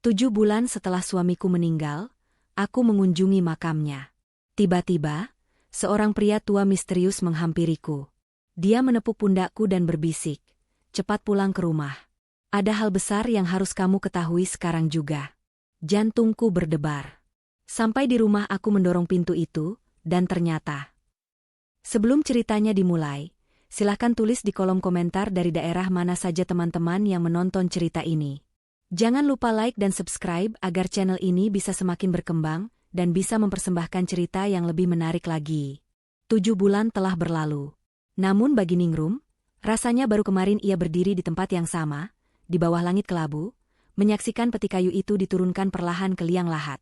7 bulan setelah suamiku meninggal, aku mengunjungi makamnya. Tiba-tiba, seorang pria tua misterius menghampiriku. Dia menepuk pundakku dan berbisik, "Cepat pulang ke rumah. Ada hal besar yang harus kamu ketahui sekarang juga." Jantungku berdebar. Sampai di rumah aku mendorong pintu itu, dan ternyata. Sebelum ceritanya dimulai, silahkan tulis di kolom komentar dari daerah mana saja teman-teman yang menonton cerita ini. Jangan lupa like dan subscribe agar channel ini bisa semakin berkembang dan bisa mempersembahkan cerita yang lebih menarik lagi. 7 bulan telah berlalu. Namun bagi Ningrum, rasanya baru kemarin ia berdiri di tempat yang sama, di bawah langit kelabu, menyaksikan peti kayu itu diturunkan perlahan ke liang lahat.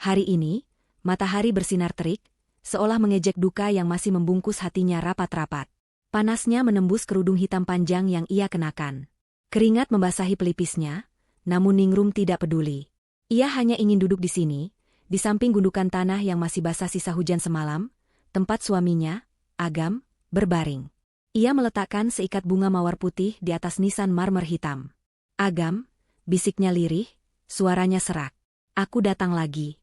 Hari ini, matahari bersinar terik, seolah mengejek duka yang masih membungkus hatinya rapat-rapat. Panasnya menembus kerudung hitam panjang yang ia kenakan. Keringat membasahi pelipisnya, namun Ningrum tidak peduli. Ia hanya ingin duduk di sini, di samping gundukan tanah yang masih basah sisa hujan semalam, tempat suaminya, Agam, berbaring. Ia meletakkan seikat bunga mawar putih di atas nisan marmer hitam. "Agam," bisiknya lirih, suaranya serak. "Aku datang lagi."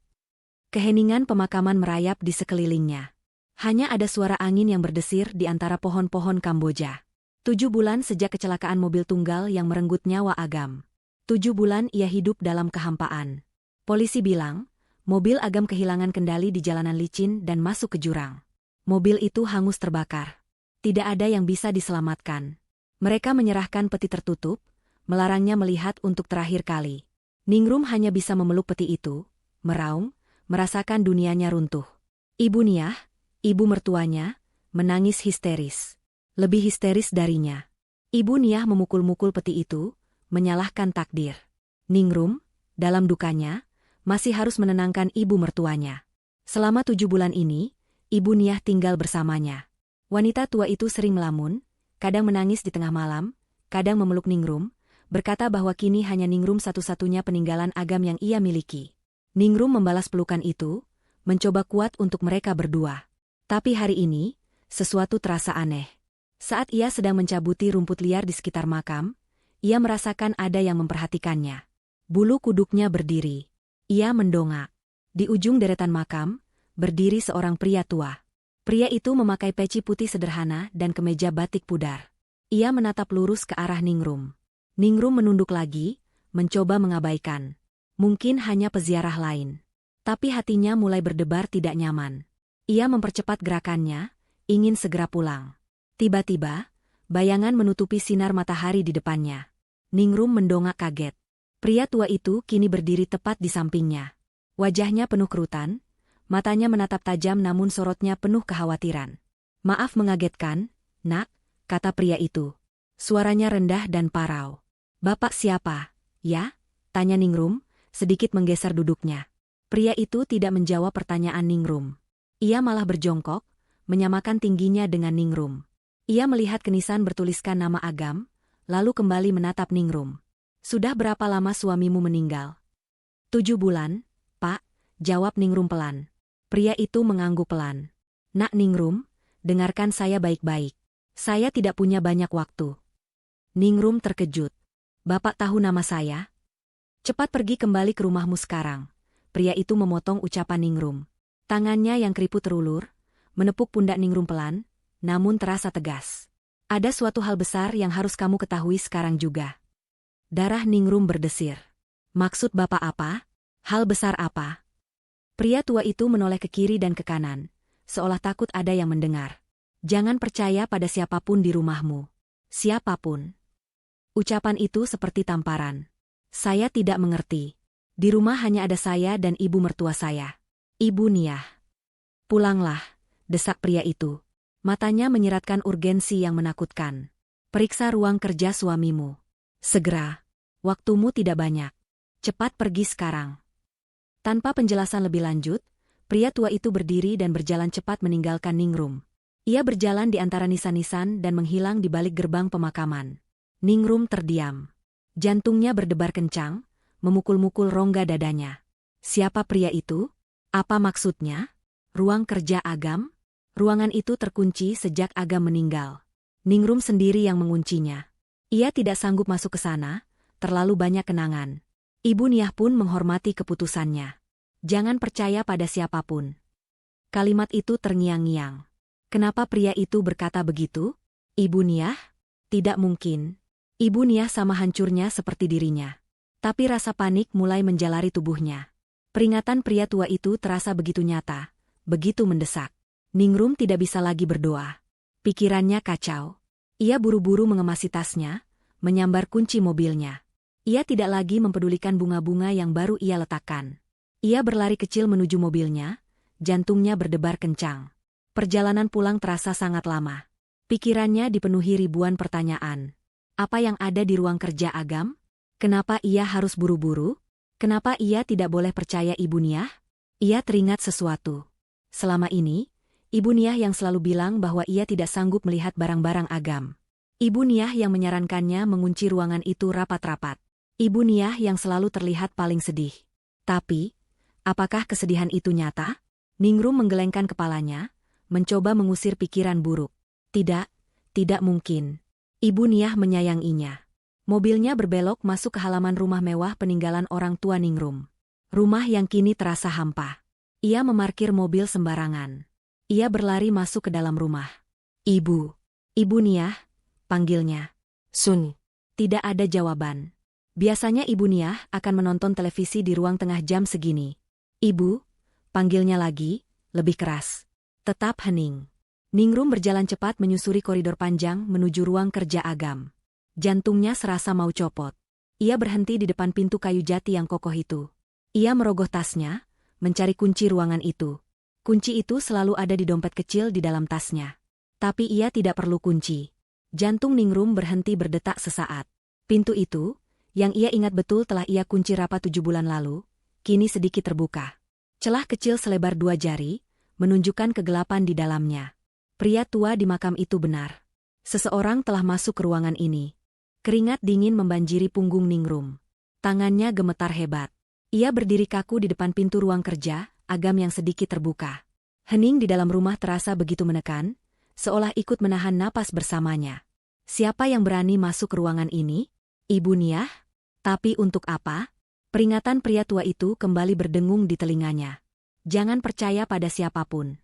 Keheningan pemakaman merayap di sekelilingnya. Hanya ada suara angin yang berdesir di antara pohon-pohon Kamboja. 7 bulan sejak kecelakaan mobil tunggal yang merenggut nyawa Agam. 7 bulan ia hidup dalam kehampaan. Polisi bilang, mobil Agam kehilangan kendali di jalanan licin dan masuk ke jurang. Mobil itu hangus terbakar. Tidak ada yang bisa diselamatkan. Mereka menyerahkan peti tertutup, melarangnya melihat untuk terakhir kali. Ningrum hanya bisa memeluk peti itu, meraung, merasakan dunianya runtuh. Ibu Niah, ibu mertuanya, menangis histeris. Lebih histeris darinya. Ibu Niah memukul-mukul peti itu, menyalahkan takdir. Ningrum, dalam dukanya, masih harus menenangkan ibu mertuanya. Selama 7 bulan ini, Ibu Niah tinggal bersamanya. Wanita tua itu sering melamun, kadang menangis di tengah malam, kadang memeluk Ningrum, berkata bahwa kini hanya Ningrum satu-satunya peninggalan Agam yang ia miliki. Ningrum membalas pelukan itu, mencoba kuat untuk mereka berdua. Tapi hari ini, sesuatu terasa aneh. Saat ia sedang mencabuti rumput liar di sekitar makam, ia merasakan ada yang memperhatikannya. Bulu kuduknya berdiri. Ia mendongak. Di ujung deretan makam, berdiri seorang pria tua. Pria itu memakai peci putih sederhana dan kemeja batik pudar. Ia menatap lurus ke arah Ningrum. Ningrum menunduk lagi, mencoba mengabaikan. Mungkin hanya peziarah lain. Tapi hatinya mulai berdebar tidak nyaman. Ia mempercepat gerakannya, ingin segera pulang. Tiba-tiba, bayangan menutupi sinar matahari di depannya. Ningrum mendongak kaget. Pria tua itu kini berdiri tepat di sampingnya. Wajahnya penuh kerutan, matanya menatap tajam namun sorotnya penuh kekhawatiran. "Maaf mengagetkan, Nak," kata pria itu. Suaranya rendah dan parau. "Bapak siapa, ya?" tanya Ningrum, sedikit menggeser duduknya. Pria itu tidak menjawab pertanyaan Ningrum. Ia malah berjongkok, menyamakan tingginya dengan Ningrum. Ia melihat kenisan bertuliskan nama Agam, lalu kembali menatap Ningrum. "Sudah berapa lama suamimu meninggal?" 7 bulan, Pak, jawab Ningrum pelan. Pria itu mengangguk pelan. "Nak Ningrum, dengarkan saya baik-baik. Saya tidak punya banyak waktu." Ningrum terkejut. "Bapak tahu nama saya?" "Cepat pergi kembali ke rumahmu sekarang." Pria itu memotong ucapan Ningrum. Tangannya yang keriput terulur, menepuk pundak Ningrum pelan, namun terasa tegas. "Ada suatu hal besar yang harus kamu ketahui sekarang juga." Darah Ningrum berdesir. "Maksud Bapak apa? Hal besar apa?" Pria tua itu menoleh ke kiri dan ke kanan, seolah takut ada yang mendengar. "Jangan percaya pada siapapun di rumahmu." "Siapapun?" Ucapan itu seperti tamparan. "Saya tidak mengerti. Di rumah hanya ada saya dan ibu mertua saya. Ibu Niah." "Pulanglah," desak pria itu. Matanya menyiratkan urgensi yang menakutkan. "Periksa ruang kerja suamimu. Segera. Waktumu tidak banyak. Cepat pergi sekarang." Tanpa penjelasan lebih lanjut, pria tua itu berdiri dan berjalan cepat meninggalkan Ningrum. Ia berjalan di antara nisan-nisan dan menghilang di balik gerbang pemakaman. Ningrum terdiam. Jantungnya berdebar kencang, memukul-mukul rongga dadanya. Siapa pria itu? Apa maksudnya? Ruang kerja Agam? Ruangan itu terkunci sejak Agam meninggal. Ningrum sendiri yang menguncinya. Ia tidak sanggup masuk ke sana, terlalu banyak kenangan. Ibu Niah pun menghormati keputusannya. Jangan percaya pada siapapun. Kalimat itu terngiang-ngiang. Kenapa pria itu berkata begitu? Ibu Niah? Tidak mungkin. Ibu Niah sama hancurnya seperti dirinya. Tapi rasa panik mulai menjalari tubuhnya. Peringatan pria tua itu terasa begitu nyata, begitu mendesak. Ningrum tidak bisa lagi berdoa. Pikirannya kacau. Ia buru-buru mengemasi tasnya, menyambar kunci mobilnya. Ia tidak lagi mempedulikan bunga-bunga yang baru ia letakkan. Ia berlari kecil menuju mobilnya, jantungnya berdebar kencang. Perjalanan pulang terasa sangat lama. Pikirannya dipenuhi ribuan pertanyaan. Apa yang ada di ruang kerja Agam? Kenapa ia harus buru-buru? Kenapa ia tidak boleh percaya Ibu Niah? Ia teringat sesuatu. Selama ini, Ibu Niah yang selalu bilang bahwa ia tidak sanggup melihat barang-barang Agam. Ibu Niah yang menyarankannya mengunci ruangan itu rapat-rapat. Ibu Niah yang selalu terlihat paling sedih. Tapi, apakah kesedihan itu nyata? Ningrum menggelengkan kepalanya, mencoba mengusir pikiran buruk. Tidak, tidak mungkin. Ibu Niah menyayanginya. Mobilnya berbelok masuk ke halaman rumah mewah peninggalan orang tua Ningrum. Rumah yang kini terasa hampa. Ia memarkir mobil sembarangan. Ia berlari masuk ke dalam rumah. Ibu. Ibu Niah, panggilnya. Sun. Tidak ada jawaban. Biasanya Ibu Niah akan menonton televisi di ruang tengah jam segini. Ibu, panggilnya lagi, lebih keras. Tetap hening. Ningrum berjalan cepat menyusuri koridor panjang menuju ruang kerja Agam. Jantungnya serasa mau copot. Ia berhenti di depan pintu kayu jati yang kokoh itu. Ia merogoh tasnya, mencari kunci ruangan itu. Kunci itu selalu ada di dompet kecil di dalam tasnya. Tapi ia tidak perlu kunci. Jantung Ningrum berhenti berdetak sesaat. Pintu itu, yang ia ingat betul telah ia kunci rapat 7 bulan lalu, kini sedikit terbuka. Celah kecil selebar 2 jari, menunjukkan kegelapan di dalamnya. Pria tua di makam itu benar. Seseorang telah masuk ke ruangan ini. Keringat dingin membanjiri punggung Ningrum. Tangannya gemetar hebat. Ia berdiri kaku di depan pintu ruang kerja, Agam yang sedikit terbuka. Hening di dalam rumah terasa begitu menekan, seolah ikut menahan napas bersamanya. Siapa yang berani masuk ke ruangan ini? Ibu Niah? Tapi untuk apa? Peringatan pria tua itu kembali berdengung di telinganya. Jangan percaya pada siapapun.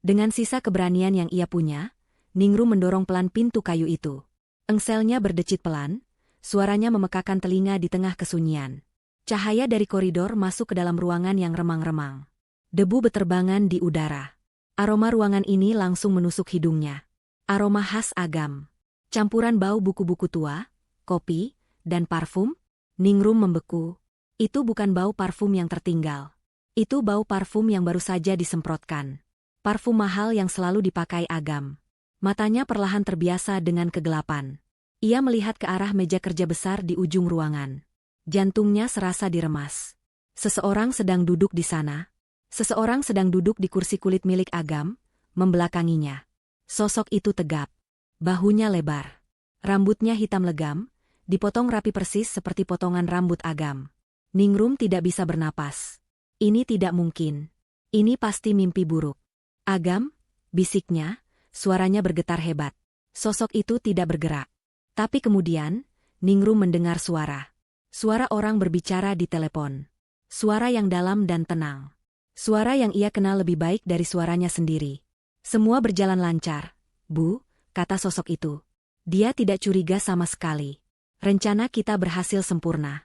Dengan sisa keberanian yang ia punya, Ningrum mendorong pelan pintu kayu itu. Engselnya berdecit pelan, suaranya memekakan telinga di tengah kesunyian. Cahaya dari koridor masuk ke dalam ruangan yang remang-remang. Debu beterbangan di udara. Aroma ruangan ini langsung menusuk hidungnya. Aroma khas Agam. Campuran bau buku-buku tua, kopi, dan parfum. Ningrum membeku. Itu bukan bau parfum yang tertinggal. Itu bau parfum yang baru saja disemprotkan. Parfum mahal yang selalu dipakai Agam. Matanya perlahan terbiasa dengan kegelapan. Ia melihat ke arah meja kerja besar di ujung ruangan. Jantungnya serasa diremas. Seseorang sedang duduk di sana. Seseorang sedang duduk di kursi kulit milik Agam, membelakanginya. Sosok itu tegap. Bahunya lebar. Rambutnya hitam legam, dipotong rapi persis seperti potongan rambut Agam. Ningrum tidak bisa bernapas. Ini tidak mungkin. Ini pasti mimpi buruk. Agam, bisiknya, suaranya bergetar hebat. Sosok itu tidak bergerak. Tapi kemudian, Ningrum mendengar suara. Suara orang berbicara di telepon. Suara yang dalam dan tenang. Suara yang ia kenal lebih baik dari suaranya sendiri. Semua berjalan lancar, Bu, kata sosok itu. Dia tidak curiga sama sekali. Rencana kita berhasil sempurna.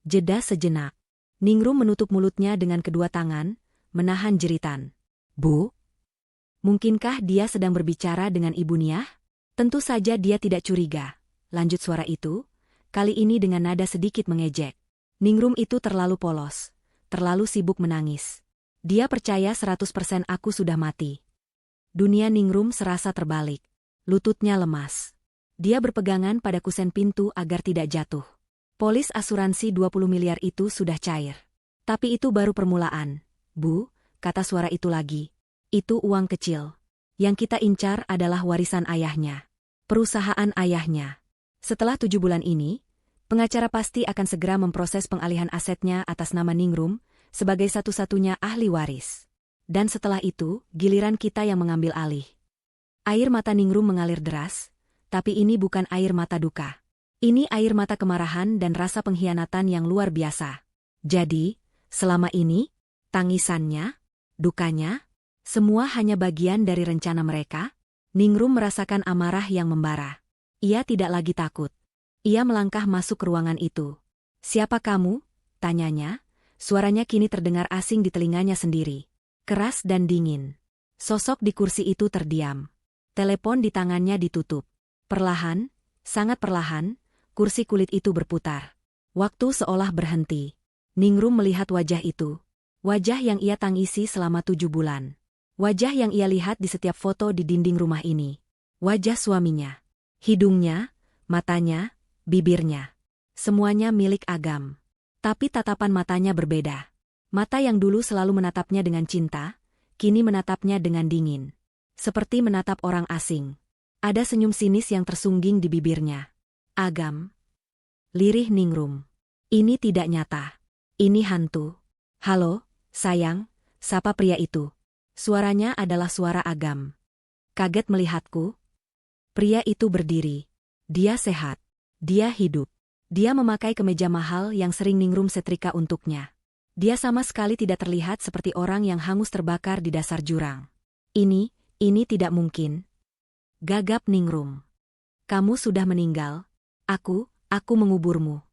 Jeda sejenak. Ningrum menutup mulutnya dengan kedua tangan, menahan jeritan. Bu? Mungkinkah dia sedang berbicara dengan Ibu Niah? Tentu saja dia tidak curiga. Lanjut suara itu, kali ini dengan nada sedikit mengejek. Ningrum itu terlalu polos, terlalu sibuk menangis. Dia percaya 100% aku sudah mati. Dunia Ningrum serasa terbalik. Lututnya lemas. Dia berpegangan pada kusen pintu agar tidak jatuh. Polis asuransi 20 miliar itu sudah cair. Tapi itu baru permulaan. Bu, kata suara itu lagi. Itu uang kecil. Yang kita incar adalah warisan ayahnya. Perusahaan ayahnya. Setelah 7 bulan ini, pengacara pasti akan segera memproses pengalihan asetnya atas nama Ningrum sebagai satu-satunya ahli waris. Dan setelah itu, giliran kita yang mengambil alih. Air mata Ningrum mengalir deras, tapi ini bukan air mata duka. Ini air mata kemarahan dan rasa pengkhianatan yang luar biasa. Jadi, selama ini, tangisannya, dukanya, semua hanya bagian dari rencana mereka? Ningrum merasakan amarah yang membara. Ia tidak lagi takut. Ia melangkah masuk ke ruangan itu. "Siapa kamu?" tanyanya. Suaranya kini terdengar asing di telinganya sendiri. Keras dan dingin. Sosok di kursi itu terdiam. Telepon di tangannya ditutup. Perlahan, sangat perlahan, kursi kulit itu berputar. Waktu seolah berhenti. Ningrum melihat wajah itu. Wajah yang ia tangisi selama 7 bulan. Wajah yang ia lihat di setiap foto di dinding rumah ini. Wajah suaminya. Hidungnya, matanya, bibirnya. Semuanya milik Agam. Tapi tatapan matanya berbeda. Mata yang dulu selalu menatapnya dengan cinta, kini menatapnya dengan dingin. Seperti menatap orang asing. Ada senyum sinis yang tersungging di bibirnya. "Agam." Lirih Ningrum. "Ini tidak nyata. Ini hantu." "Halo, sayang," sapa pria itu. Suaranya adalah suara Agam. "Kaget melihatku?" Pria itu berdiri. Dia sehat. Dia hidup. Dia memakai kemeja mahal yang sering Ningrum setrika untuknya. Dia sama sekali tidak terlihat seperti orang yang hangus terbakar di dasar jurang. Ini tidak mungkin." Gagap Ningrum. "Kamu sudah meninggal. Aku menguburmu."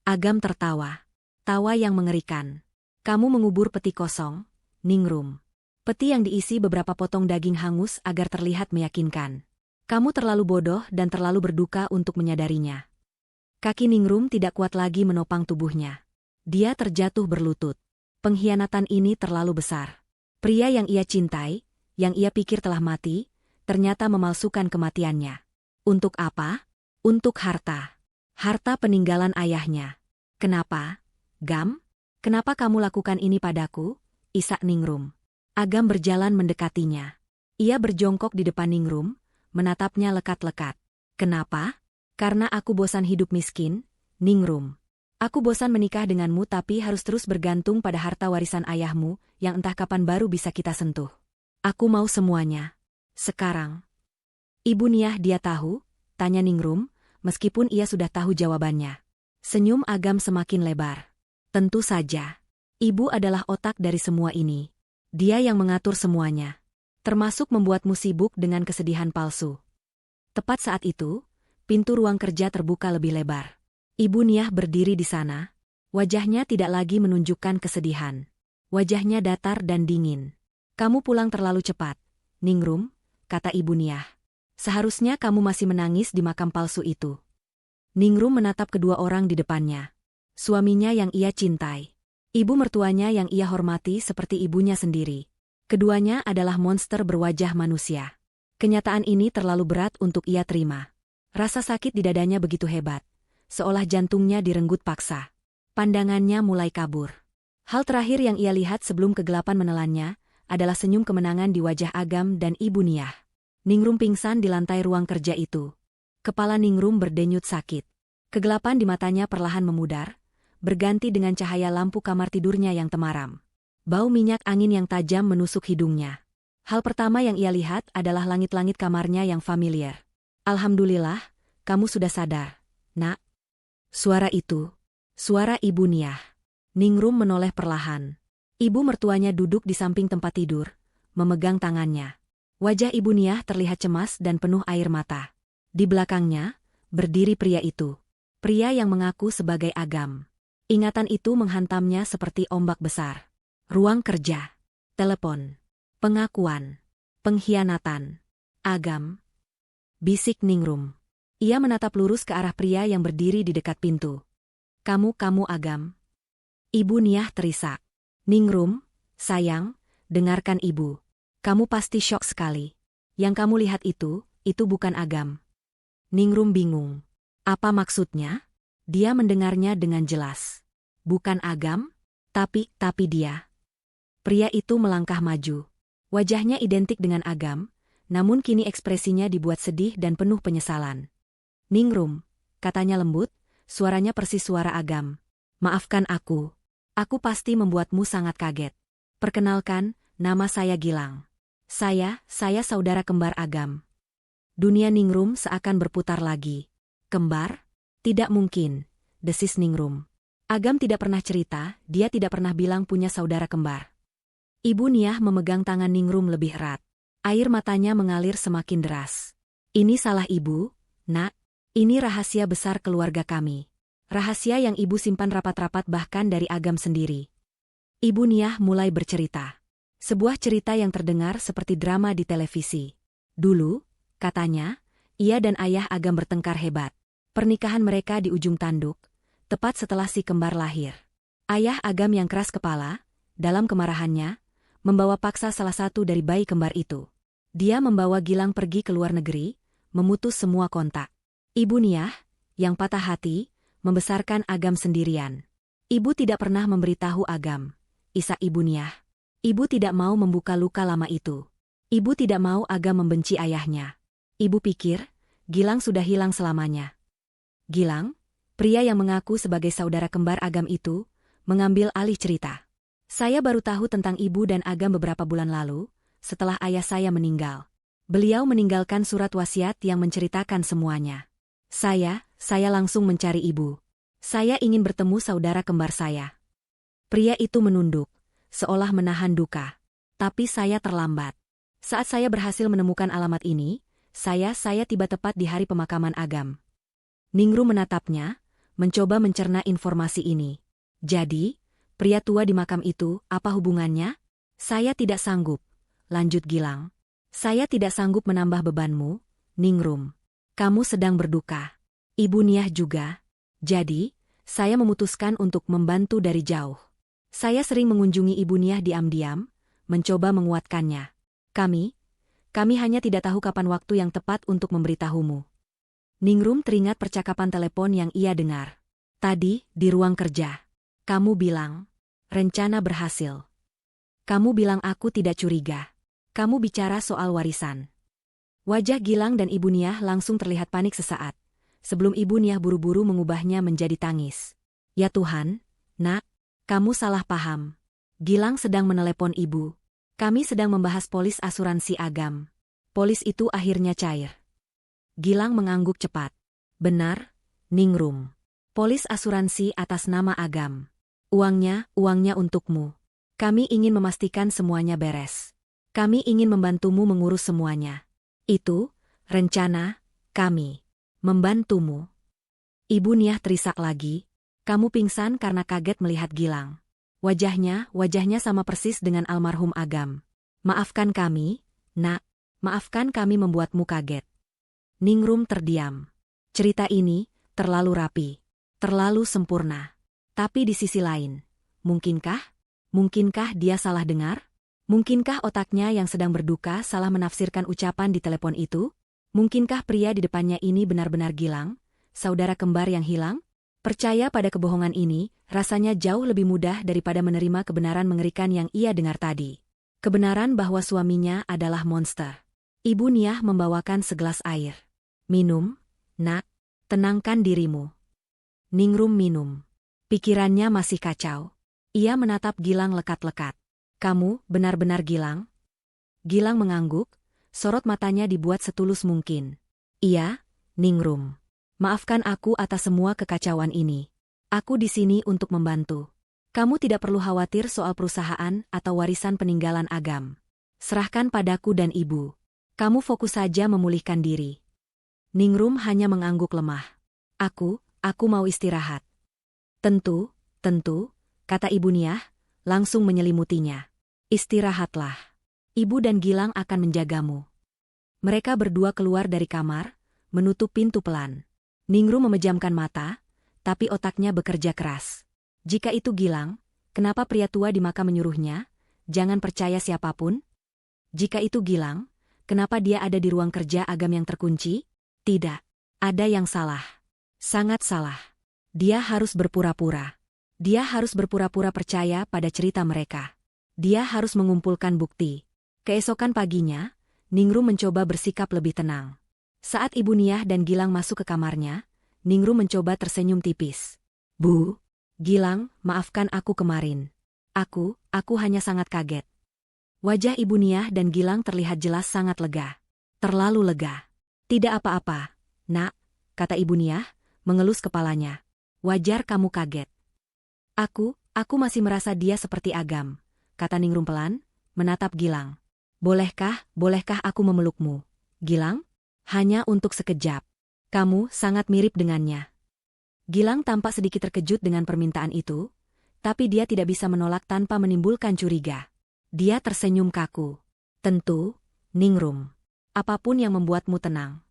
Agam tertawa. Tawa yang mengerikan. "Kamu mengubur peti kosong, Ningrum. Peti yang diisi beberapa potong daging hangus agar terlihat meyakinkan. Kamu terlalu bodoh dan terlalu berduka untuk menyadarinya." Kaki Ningrum tidak kuat lagi menopang tubuhnya. Dia terjatuh berlutut. Pengkhianatan ini terlalu besar. Pria yang ia cintai, yang ia pikir telah mati, ternyata memalsukan kematiannya. Untuk apa? Untuk harta. Harta peninggalan ayahnya. "Kenapa, Gam? Kenapa kamu lakukan ini padaku?" isak Ningrum. Agam berjalan mendekatinya. Ia berjongkok di depan Ningrum, menatapnya lekat-lekat. "Kenapa?" "Karena aku bosan hidup miskin, Ningrum. Aku bosan menikah denganmu tapi harus terus bergantung pada harta warisan ayahmu yang entah kapan baru bisa kita sentuh. Aku mau semuanya. Sekarang." "Ibu Niah dia tahu?" tanya Ningrum, meskipun ia sudah tahu jawabannya. Senyum Agam semakin lebar. "Tentu saja. Ibu adalah otak dari semua ini. Dia yang mengatur semuanya. Termasuk membuatmu sibuk dengan kesedihan palsu." Tepat saat itu, pintu ruang kerja terbuka lebih lebar. Ibu Niah berdiri di sana. Wajahnya tidak lagi menunjukkan kesedihan. Wajahnya datar dan dingin. "Kamu pulang terlalu cepat, Ningrum," kata Ibu Niah. "Seharusnya kamu masih menangis di makam palsu itu." Ningrum menatap kedua orang di depannya. Suaminya yang ia cintai. Ibu mertuanya yang ia hormati seperti ibunya sendiri. Keduanya adalah monster berwajah manusia. Kenyataan ini terlalu berat untuk ia terima. Rasa sakit di dadanya begitu hebat, seolah jantungnya direnggut paksa. Pandangannya mulai kabur. Hal terakhir yang ia lihat sebelum kegelapan menelannya adalah senyum kemenangan di wajah Agam dan Ibu Niah. Ningrum pingsan di lantai ruang kerja itu. Kepala Ningrum berdenyut sakit. Kegelapan di matanya perlahan memudar, berganti dengan cahaya lampu kamar tidurnya yang temaram. Bau minyak angin yang tajam menusuk hidungnya. Hal pertama yang ia lihat adalah langit-langit kamarnya yang familiar. "Alhamdulillah, kamu sudah sadar, Nak." Suara itu, suara Ibu Niah. Ningrum menoleh perlahan. Ibu mertuanya duduk di samping tempat tidur, memegang tangannya. Wajah Ibu Niah terlihat cemas dan penuh air mata. Di belakangnya, berdiri pria itu. Pria yang mengaku sebagai Agam. Ingatan itu menghantamnya seperti ombak besar. Ruang kerja. Telepon. Pengakuan. Pengkhianatan. "Agam," bisik Ningrum. Ia menatap lurus ke arah pria yang berdiri di dekat pintu. Kamu Agam." Ibu Niah terisak. "Ningrum, sayang, dengarkan ibu. Kamu pasti syok sekali. Yang kamu lihat itu bukan Agam." Ningrum bingung. Apa maksudnya? Dia mendengarnya dengan jelas. Bukan Agam? Tapi dia. Pria itu melangkah maju. Wajahnya identik dengan Agam, namun kini ekspresinya dibuat sedih dan penuh penyesalan. "Ningrum," katanya lembut, suaranya persis suara Agam. "Maafkan aku. Aku pasti membuatmu sangat kaget. Perkenalkan, nama saya Gilang. Saya saudara kembar Agam." Dunia Ningrum seakan berputar lagi. Kembar? Tidak mungkin, desis Ningrum. Agam tidak pernah cerita, dia tidak pernah bilang punya saudara kembar. Ibu Niah memegang tangan Ningrum lebih erat. Air matanya mengalir semakin deras. Ini salah ibu, nak. Ini rahasia besar keluarga kami. Rahasia yang ibu simpan rapat-rapat bahkan dari Agam sendiri. Ibu Niah mulai bercerita. Sebuah cerita yang terdengar seperti drama di televisi. Dulu, katanya, ia dan ayah Agam bertengkar hebat. Pernikahan mereka di ujung tanduk, tepat setelah si kembar lahir. Ayah Agam yang keras kepala, dalam kemarahannya, membawa paksa salah satu dari bayi kembar itu. Dia membawa Gilang pergi ke luar negeri, memutus semua kontak. Ibu Niah, yang patah hati, membesarkan Agam sendirian. Ibu tidak pernah memberitahu Agam. Isak Ibu Niah. Ibu tidak mau membuka luka lama itu. Ibu tidak mau Agam membenci ayahnya. Ibu pikir, Gilang sudah hilang selamanya. Gilang, pria yang mengaku sebagai saudara kembar Agam itu, mengambil alih cerita. Saya baru tahu tentang ibu dan Agam beberapa bulan lalu, setelah ayah saya meninggal. Beliau meninggalkan surat wasiat yang menceritakan semuanya. Saya langsung mencari ibu. Saya ingin bertemu saudara kembar saya. Pria itu menunduk, seolah menahan duka. Tapi saya terlambat. Saat saya berhasil menemukan alamat ini, saya tiba tepat di hari pemakaman Agam. Ningrum menatapnya, mencoba mencerna informasi ini. Jadi, pria tua di makam itu, apa hubungannya? Saya tidak sanggup, lanjut Gilang. Saya tidak sanggup menambah bebanmu, Ningrum. Kamu sedang berduka. Ibu Niah juga. Jadi, saya memutuskan untuk membantu dari jauh. Saya sering mengunjungi Ibu Niah diam-diam, mencoba menguatkannya. Kami hanya tidak tahu kapan waktu yang tepat untuk memberitahumu. Ningrum teringat percakapan telepon yang ia dengar. Tadi, di ruang kerja. Kamu bilang, rencana berhasil. Kamu bilang aku tidak curiga. Kamu bicara soal warisan. Wajah Gilang dan Ibu Niah langsung terlihat panik sesaat, sebelum Ibu Niah buru-buru mengubahnya menjadi tangis. Ya Tuhan, nak, kamu salah paham. Gilang sedang menelepon ibu. Kami sedang membahas polis asuransi Agam. Polis itu akhirnya cair. Gilang mengangguk cepat. Benar, Ningrum. Polis asuransi atas nama Agam. Uangnya untukmu. Kami ingin memastikan semuanya beres. Kami ingin membantumu mengurus semuanya. Itu, rencana, kami. Membantumu. Ibu Niah terisak lagi. Kamu pingsan karena kaget melihat Gilang. Wajahnya sama persis dengan almarhum Agam. Maafkan kami, nak. Maafkan kami membuatmu kaget. Ningrum terdiam. Cerita ini, terlalu rapi. Terlalu sempurna. Tapi di sisi lain, mungkinkah dia salah dengar? Mungkinkah otaknya yang sedang berduka salah menafsirkan ucapan di telepon itu? Mungkinkah pria di depannya ini benar-benar Gilang, saudara kembar yang hilang? Percaya pada kebohongan ini, rasanya jauh lebih mudah daripada menerima kebenaran mengerikan yang ia dengar tadi. Kebenaran bahwa suaminya adalah monster. Ibu Niah membawakan segelas air. Minum, nak, tenangkan dirimu. Ningrum minum. Pikirannya masih kacau. Ia menatap Gilang lekat-lekat. Kamu benar-benar Gilang? Gilang mengangguk, sorot matanya dibuat setulus mungkin. Iya, Ningrum. Maafkan aku atas semua kekacauan ini. Aku di sini untuk membantu. Kamu tidak perlu khawatir soal perusahaan atau warisan peninggalan Agam. Serahkan padaku dan ibu. Kamu fokus saja memulihkan diri. Ningrum hanya mengangguk lemah. Aku mau istirahat. Tentu, kata Ibu Niah, langsung menyelimutinya. Istirahatlah. Ibu dan Gilang akan menjagamu. Mereka berdua keluar dari kamar, menutup pintu pelan. Ningrum memejamkan mata, tapi otaknya bekerja keras. Jika itu Gilang, kenapa pria tua di makam menyuruhnya? Jangan percaya siapapun. Jika itu Gilang, kenapa dia ada di ruang kerja Agam yang terkunci? Tidak. Ada yang salah. Sangat salah. Dia harus berpura-pura. Dia harus berpura-pura percaya pada cerita mereka. Dia harus mengumpulkan bukti. Keesokan paginya, Ningrum mencoba bersikap lebih tenang. Saat Ibu Niah dan Gilang masuk ke kamarnya, Ningrum mencoba tersenyum tipis. Bu, Gilang, maafkan aku kemarin. Aku hanya sangat kaget. Wajah Ibu Niah dan Gilang terlihat jelas sangat lega. Terlalu lega. Tidak apa-apa, nak, kata Ibu Niah, mengelus kepalanya. Wajar kamu kaget. Aku masih merasa dia seperti Agam, kata Ningrum pelan, menatap Gilang. Bolehkah aku memelukmu, Gilang? Hanya untuk sekejap. Kamu sangat mirip dengannya. Gilang tampak sedikit terkejut dengan permintaan itu, tapi dia tidak bisa menolak tanpa menimbulkan curiga. Dia tersenyum kaku. Tentu, Ningrum. Apapun yang membuatmu tenang.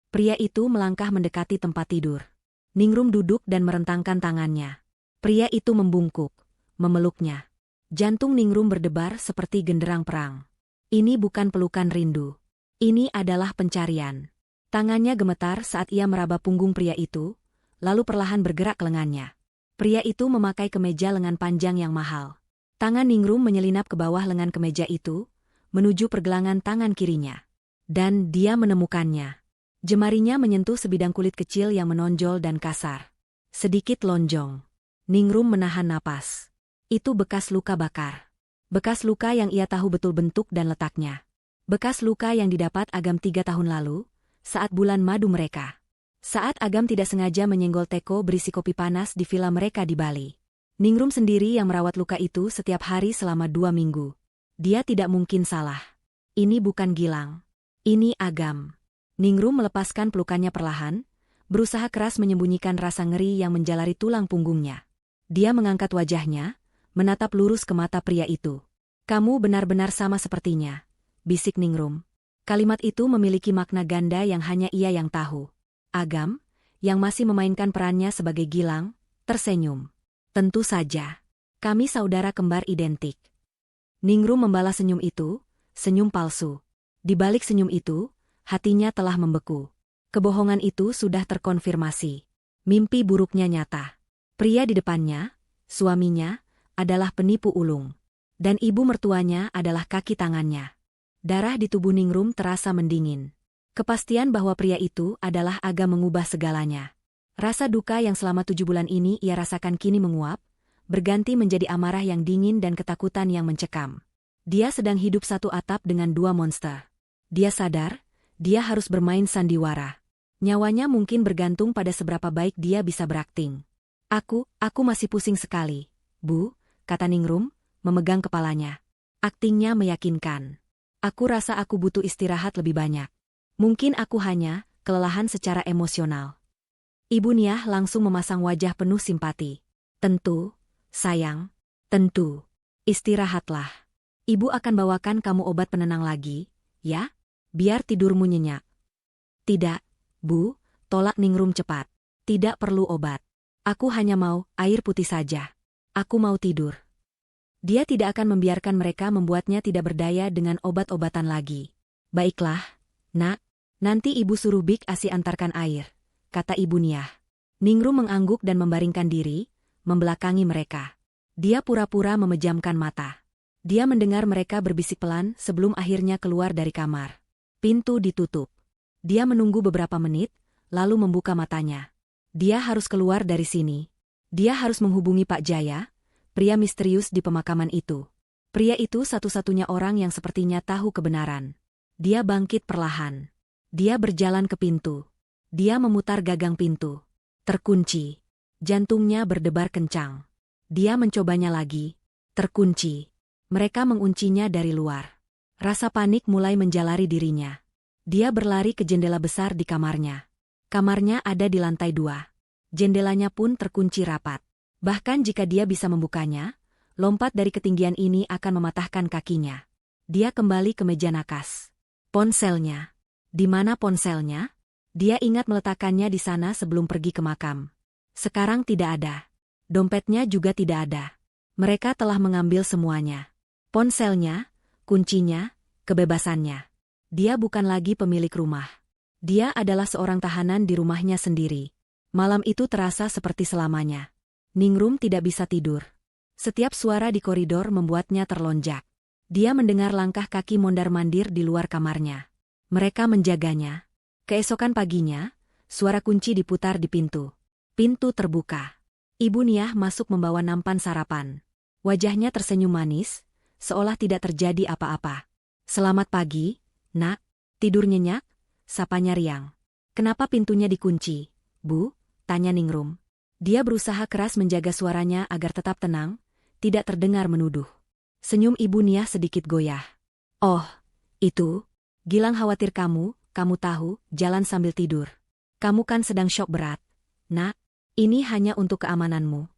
Pria itu melangkah mendekati tempat tidur. Ningrum duduk dan merentangkan tangannya. Pria itu membungkuk, memeluknya. Jantung Ningrum berdebar seperti genderang perang. Ini bukan pelukan rindu. Ini adalah pencarian. Tangannya gemetar saat ia meraba punggung pria itu, lalu perlahan bergerak ke lengannya. Pria itu memakai kemeja lengan panjang yang mahal. Tangan Ningrum menyelinap ke bawah lengan kemeja itu, menuju pergelangan tangan kirinya. Dan dia menemukannya. Jemarinya menyentuh sebidang kulit kecil yang menonjol dan kasar. Sedikit lonjong. Ningrum menahan napas. Itu bekas luka bakar. Bekas luka yang ia tahu betul bentuk dan letaknya. Bekas luka yang didapat Agam 3 tahun lalu, saat bulan madu mereka. Saat Agam tidak sengaja menyenggol teko berisi kopi panas di villa mereka di Bali. Ningrum sendiri yang merawat luka itu setiap hari selama 2 minggu. Dia tidak mungkin salah. Ini bukan Gilang. Ini Agam. Ningrum melepaskan pelukannya perlahan, berusaha keras menyembunyikan rasa ngeri yang menjalari tulang punggungnya. Dia mengangkat wajahnya, menatap lurus ke mata pria itu. Kamu benar-benar sama sepertinya, bisik Ningrum. Kalimat itu memiliki makna ganda yang hanya ia yang tahu. Agam, yang masih memainkan perannya sebagai Gilang, tersenyum. Tentu saja. Kami saudara kembar identik. Ningrum membalas senyum itu, senyum palsu. Di balik senyum itu, hatinya telah membeku. Kebohongan itu sudah terkonfirmasi. Mimpi buruknya nyata. Pria di depannya, suaminya, adalah penipu ulung. Dan ibu mertuanya adalah kaki tangannya. Darah di tubuh Ningrum terasa mendingin. Kepastian bahwa pria itu adalah Agam mengubah segalanya. Rasa duka yang selama 7 bulan ini ia rasakan kini menguap, berganti menjadi amarah yang dingin dan ketakutan yang mencekam. Dia sedang hidup satu atap dengan 2 monster. Dia sadar, dia harus bermain sandiwara. Nyawanya mungkin bergantung pada seberapa baik dia bisa berakting. Aku masih pusing sekali, Bu, kata Ningrum, memegang kepalanya. Aktingnya meyakinkan. Aku rasa aku butuh istirahat lebih banyak. Mungkin aku hanya kelelahan secara emosional. Ibu Niah langsung memasang wajah penuh simpati. Tentu, sayang, tentu. Istirahatlah. Ibu akan bawakan kamu obat penenang lagi, ya? Biar tidurmu nyenyak. Tidak, Bu, tolak Ningrum cepat. Tidak perlu obat. Aku hanya mau air putih saja. Aku mau tidur. Dia tidak akan membiarkan mereka membuatnya tidak berdaya dengan obat-obatan lagi. Baiklah, Nak, nanti ibu suruh Bik Asi antarkan air, kata Ibu Niah. Ningrum mengangguk dan membaringkan diri, membelakangi mereka. Dia pura-pura memejamkan mata. Dia mendengar mereka berbisik pelan sebelum akhirnya keluar dari kamar. Pintu ditutup. Dia menunggu beberapa menit, lalu membuka matanya. Dia harus keluar dari sini. Dia harus menghubungi Pak Jaya, pria misterius di pemakaman itu. Pria itu satu-satunya orang yang sepertinya tahu kebenaran. Dia bangkit perlahan. Dia berjalan ke pintu. Dia memutar gagang pintu. Terkunci. Jantungnya berdebar kencang. Dia mencobanya lagi. Terkunci. Mereka menguncinya dari luar. Rasa panik mulai menjalari dirinya. Dia berlari ke jendela besar di kamarnya. Kamarnya ada di lantai 2. Jendelanya pun terkunci rapat. Bahkan jika dia bisa membukanya, lompat dari ketinggian ini akan mematahkan kakinya. Dia kembali ke meja nakas. Ponselnya. Di mana ponselnya? Dia ingat meletakkannya di sana sebelum pergi ke makam. Sekarang tidak ada. Dompetnya juga tidak ada. Mereka telah mengambil semuanya. Ponselnya, kuncinya, kebebasannya. Dia bukan lagi pemilik rumah. Dia adalah seorang tahanan di rumahnya sendiri. Malam itu terasa seperti selamanya. Ningrum tidak bisa tidur. Setiap suara di koridor membuatnya terlonjak. Dia mendengar langkah kaki mondar-mandir di luar kamarnya. Mereka menjaganya. Keesokan paginya, suara kunci diputar di pintu. Pintu terbuka. Ibu Niah masuk membawa nampan sarapan. Wajahnya tersenyum manis, seolah tidak terjadi apa-apa. Selamat pagi, Nak. Tidur nyenyak? Sapanya riang. Kenapa pintunya dikunci, Bu? Tanya Ningrum. Dia berusaha keras menjaga suaranya agar tetap tenang, tidak terdengar menuduh. Senyum Ibu Niah sedikit goyah. Oh, itu. Gilang khawatir kamu tahu, jalan sambil tidur. Kamu kan sedang syok berat. Nak, ini hanya untuk keamananmu.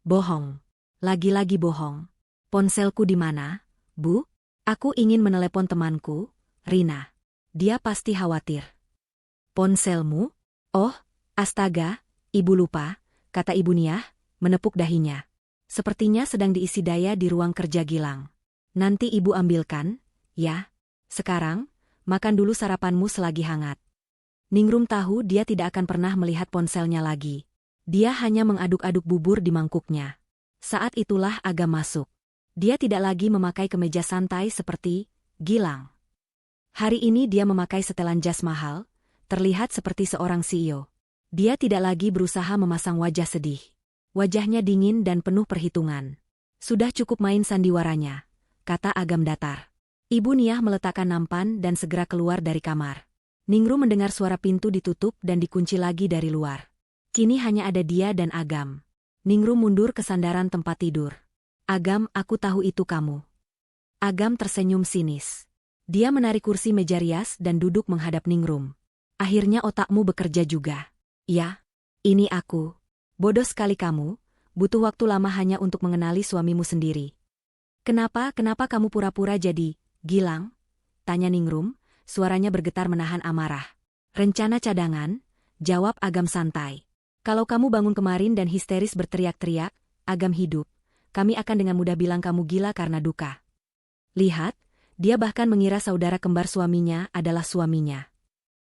Bohong. Lagi-lagi bohong. Ponselku di mana, Bu? Aku ingin menelepon temanku, Rina. Dia pasti khawatir. Ponselmu? Oh, astaga, Ibu lupa, kata Ibu Niah, menepuk dahinya. Sepertinya sedang diisi daya di ruang kerja Gilang. Nanti Ibu ambilkan, ya. Sekarang, makan dulu sarapanmu selagi hangat. Ningrum tahu dia tidak akan pernah melihat ponselnya lagi. Dia hanya mengaduk-aduk bubur di mangkuknya. Saat itulah Agam masuk. Dia tidak lagi memakai kemeja santai seperti Gilang. Hari ini dia memakai setelan jas mahal, terlihat seperti seorang CEO. Dia tidak lagi berusaha memasang wajah sedih. Wajahnya dingin dan penuh perhitungan. Sudah cukup main sandiwaranya, kata Agam datar. Ibu Niah meletakkan nampan dan segera keluar dari kamar. Ningrum mendengar suara pintu ditutup dan dikunci lagi dari luar. Kini hanya ada dia dan Agam. Ningrum mundur ke sandaran tempat tidur. Agam, aku tahu itu kamu. Agam tersenyum sinis. Dia menarik kursi meja rias dan duduk menghadap Ningrum. Akhirnya otakmu bekerja juga. Ya, ini aku. Bodoh sekali kamu, butuh waktu lama hanya untuk mengenali suamimu sendiri. Kenapa kamu pura-pura jadi Gilang? Tanya Ningrum, suaranya bergetar menahan amarah. Rencana cadangan, jawab Agam santai. Kalau kamu bangun kemarin dan histeris berteriak-teriak, Agam hidup, kami akan dengan mudah bilang kamu gila karena duka. Lihat, dia bahkan mengira saudara kembar suaminya adalah suaminya.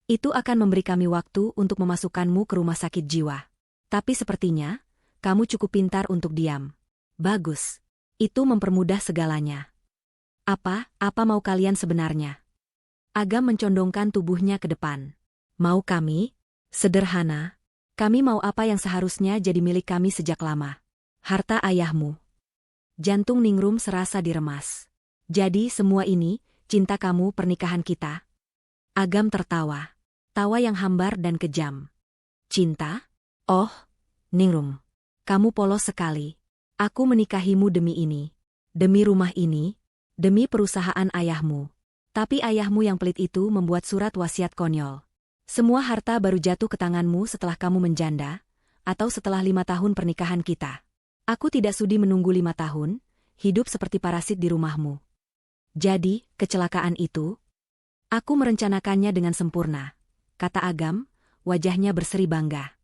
Itu akan memberi kami waktu untuk memasukkanmu ke rumah sakit jiwa. Tapi sepertinya, kamu cukup pintar untuk diam. Bagus. Itu mempermudah segalanya. Apa mau kalian sebenarnya? Agam mencondongkan tubuhnya ke depan. Mau kami? Sederhana. Kami mau apa yang seharusnya jadi milik kami sejak lama. Harta ayahmu. Jantung Ningrum serasa diremas. Jadi semua ini, cinta kamu pernikahan kita? Agam tertawa. Tawa yang hambar dan kejam. Cinta? Oh, Ningrum. Kamu polos sekali. Aku menikahimu demi ini. Demi rumah ini. Demi perusahaan ayahmu. Tapi ayahmu yang pelit itu membuat surat wasiat konyol. Semua harta baru jatuh ke tanganmu setelah kamu menjanda, atau setelah 5 tahun pernikahan kita. Aku tidak sudi menunggu 5 tahun, hidup seperti parasit di rumahmu. Jadi, kecelakaan itu, aku merencanakannya dengan sempurna, kata Agam, wajahnya berseri bangga.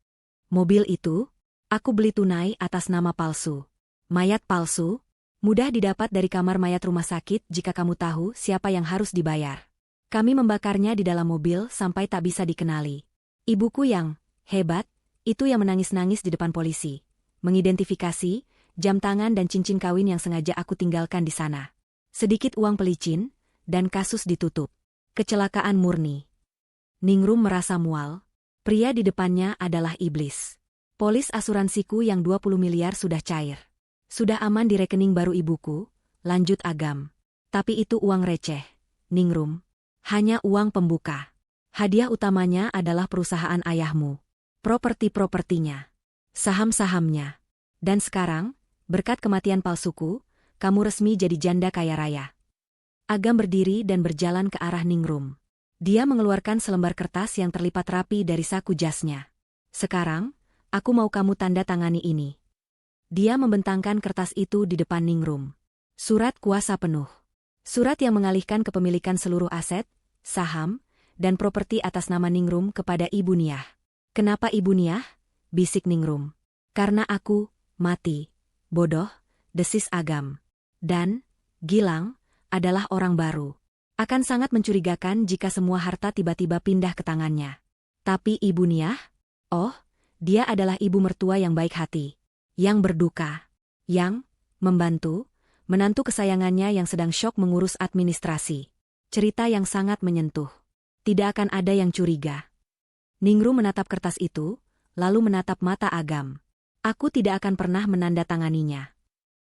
Mobil itu, aku beli tunai atas nama palsu. Mayat palsu, mudah didapat dari kamar mayat rumah sakit jika kamu tahu siapa yang harus dibayar. Kami membakarnya di dalam mobil sampai tak bisa dikenali. Ibuku yang hebat, itu yang menangis-nangis di depan polisi. Mengidentifikasi jam tangan dan cincin kawin yang sengaja aku tinggalkan di sana. Sedikit uang pelicin, dan kasus ditutup. Kecelakaan murni. Ningrum merasa mual. Pria di depannya adalah iblis. Polis asuransiku yang 20 miliar sudah cair. Sudah aman di rekening baru ibuku, lanjut Agam. Tapi itu uang receh, Ningrum. Hanya uang pembuka. Hadiah utamanya adalah perusahaan ayahmu. Properti-propertinya. Saham-sahamnya. Dan sekarang, berkat kematian palsuku, kamu resmi jadi janda kaya raya. Agam berdiri dan berjalan ke arah Ningrum. Dia mengeluarkan selembar kertas yang terlipat rapi dari saku jasnya. Sekarang, aku mau kamu tanda tangani ini. Dia membentangkan kertas itu di depan Ningrum. Surat kuasa penuh. Surat yang mengalihkan kepemilikan seluruh aset, saham, dan properti atas nama Ningrum kepada Ibu Niah. Kenapa Ibu Niah? Bisik Ningrum. Karena aku mati. Bodoh, desis Agam. Dan Gilang adalah orang baru. Akan sangat mencurigakan jika semua harta tiba-tiba pindah ke tangannya. Tapi Ibu Niah? Oh, dia adalah ibu mertua yang baik hati. Yang berduka. Yang membantu menantu kesayangannya yang sedang syok mengurus administrasi. Cerita yang sangat menyentuh. Tidak akan ada yang curiga. Ningrum menatap kertas itu, lalu menatap mata Agam. Aku tidak akan pernah menandatanganinya.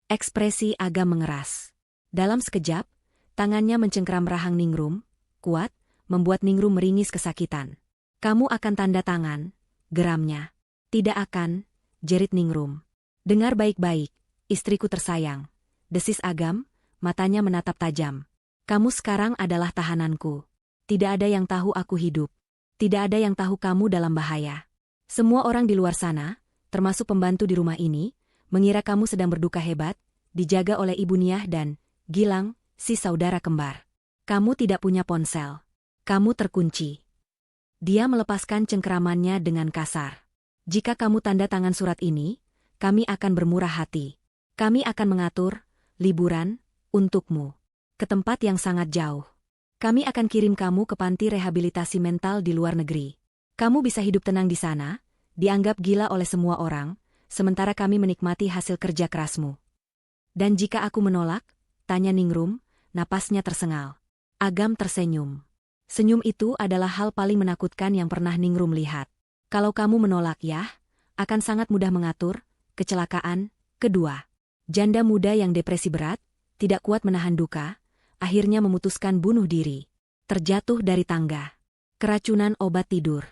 Ekspresi Agam mengeras. Dalam sekejap, tangannya mencengkeram rahang Ningrum, kuat, membuat Ningrum meringis kesakitan. Kamu akan tanda tangan, geramnya. Tidak akan, jerit Ningrum. Dengar baik-baik, istriku tersayang. Desis Agam, matanya menatap tajam. Kamu sekarang adalah tahananku. Tidak ada yang tahu aku hidup. Tidak ada yang tahu kamu dalam bahaya. Semua orang di luar sana, termasuk pembantu di rumah ini, mengira kamu sedang berduka hebat, dijaga oleh Ibu Niah dan Gilang, si saudara kembar. Kamu tidak punya ponsel. Kamu terkunci. Dia melepaskan cengkeramannya dengan kasar. Jika kamu tanda tangan surat ini, kami akan bermurah hati. Kami akan mengatur liburan untukmu ke tempat yang sangat jauh. Kami akan kirim kamu ke panti rehabilitasi mental di luar negeri. Kamu bisa hidup tenang di sana, dianggap gila oleh semua orang, sementara kami menikmati hasil kerja kerasmu. Dan jika aku menolak, tanya Ningrum, napasnya tersengal. Agam tersenyum. Senyum itu adalah hal paling menakutkan yang pernah Ningrum lihat. Kalau kamu menolak ya, akan sangat mudah mengatur kecelakaan kedua. Janda muda yang depresi berat, tidak kuat menahan duka, akhirnya memutuskan bunuh diri. Terjatuh dari tangga. Keracunan obat tidur.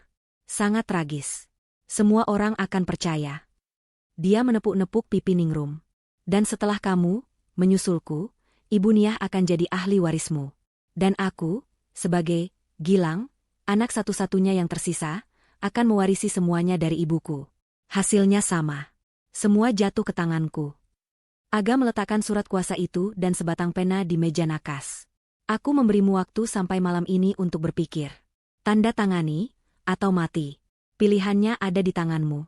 Sangat tragis. Semua orang akan percaya. Dia menepuk-nepuk pipi Ningrum. Dan setelah kamu menyusulku, Ibu Niah akan jadi ahli warismu. Dan aku, sebagai Gilang, anak satu-satunya yang tersisa, akan mewarisi semuanya dari ibuku. Hasilnya sama. Semua jatuh ke tanganku. Aga meletakkan surat kuasa itu dan sebatang pena di meja nakas. Aku memberimu waktu sampai malam ini untuk berpikir. Tanda tangani, atau mati. Pilihannya ada di tanganmu.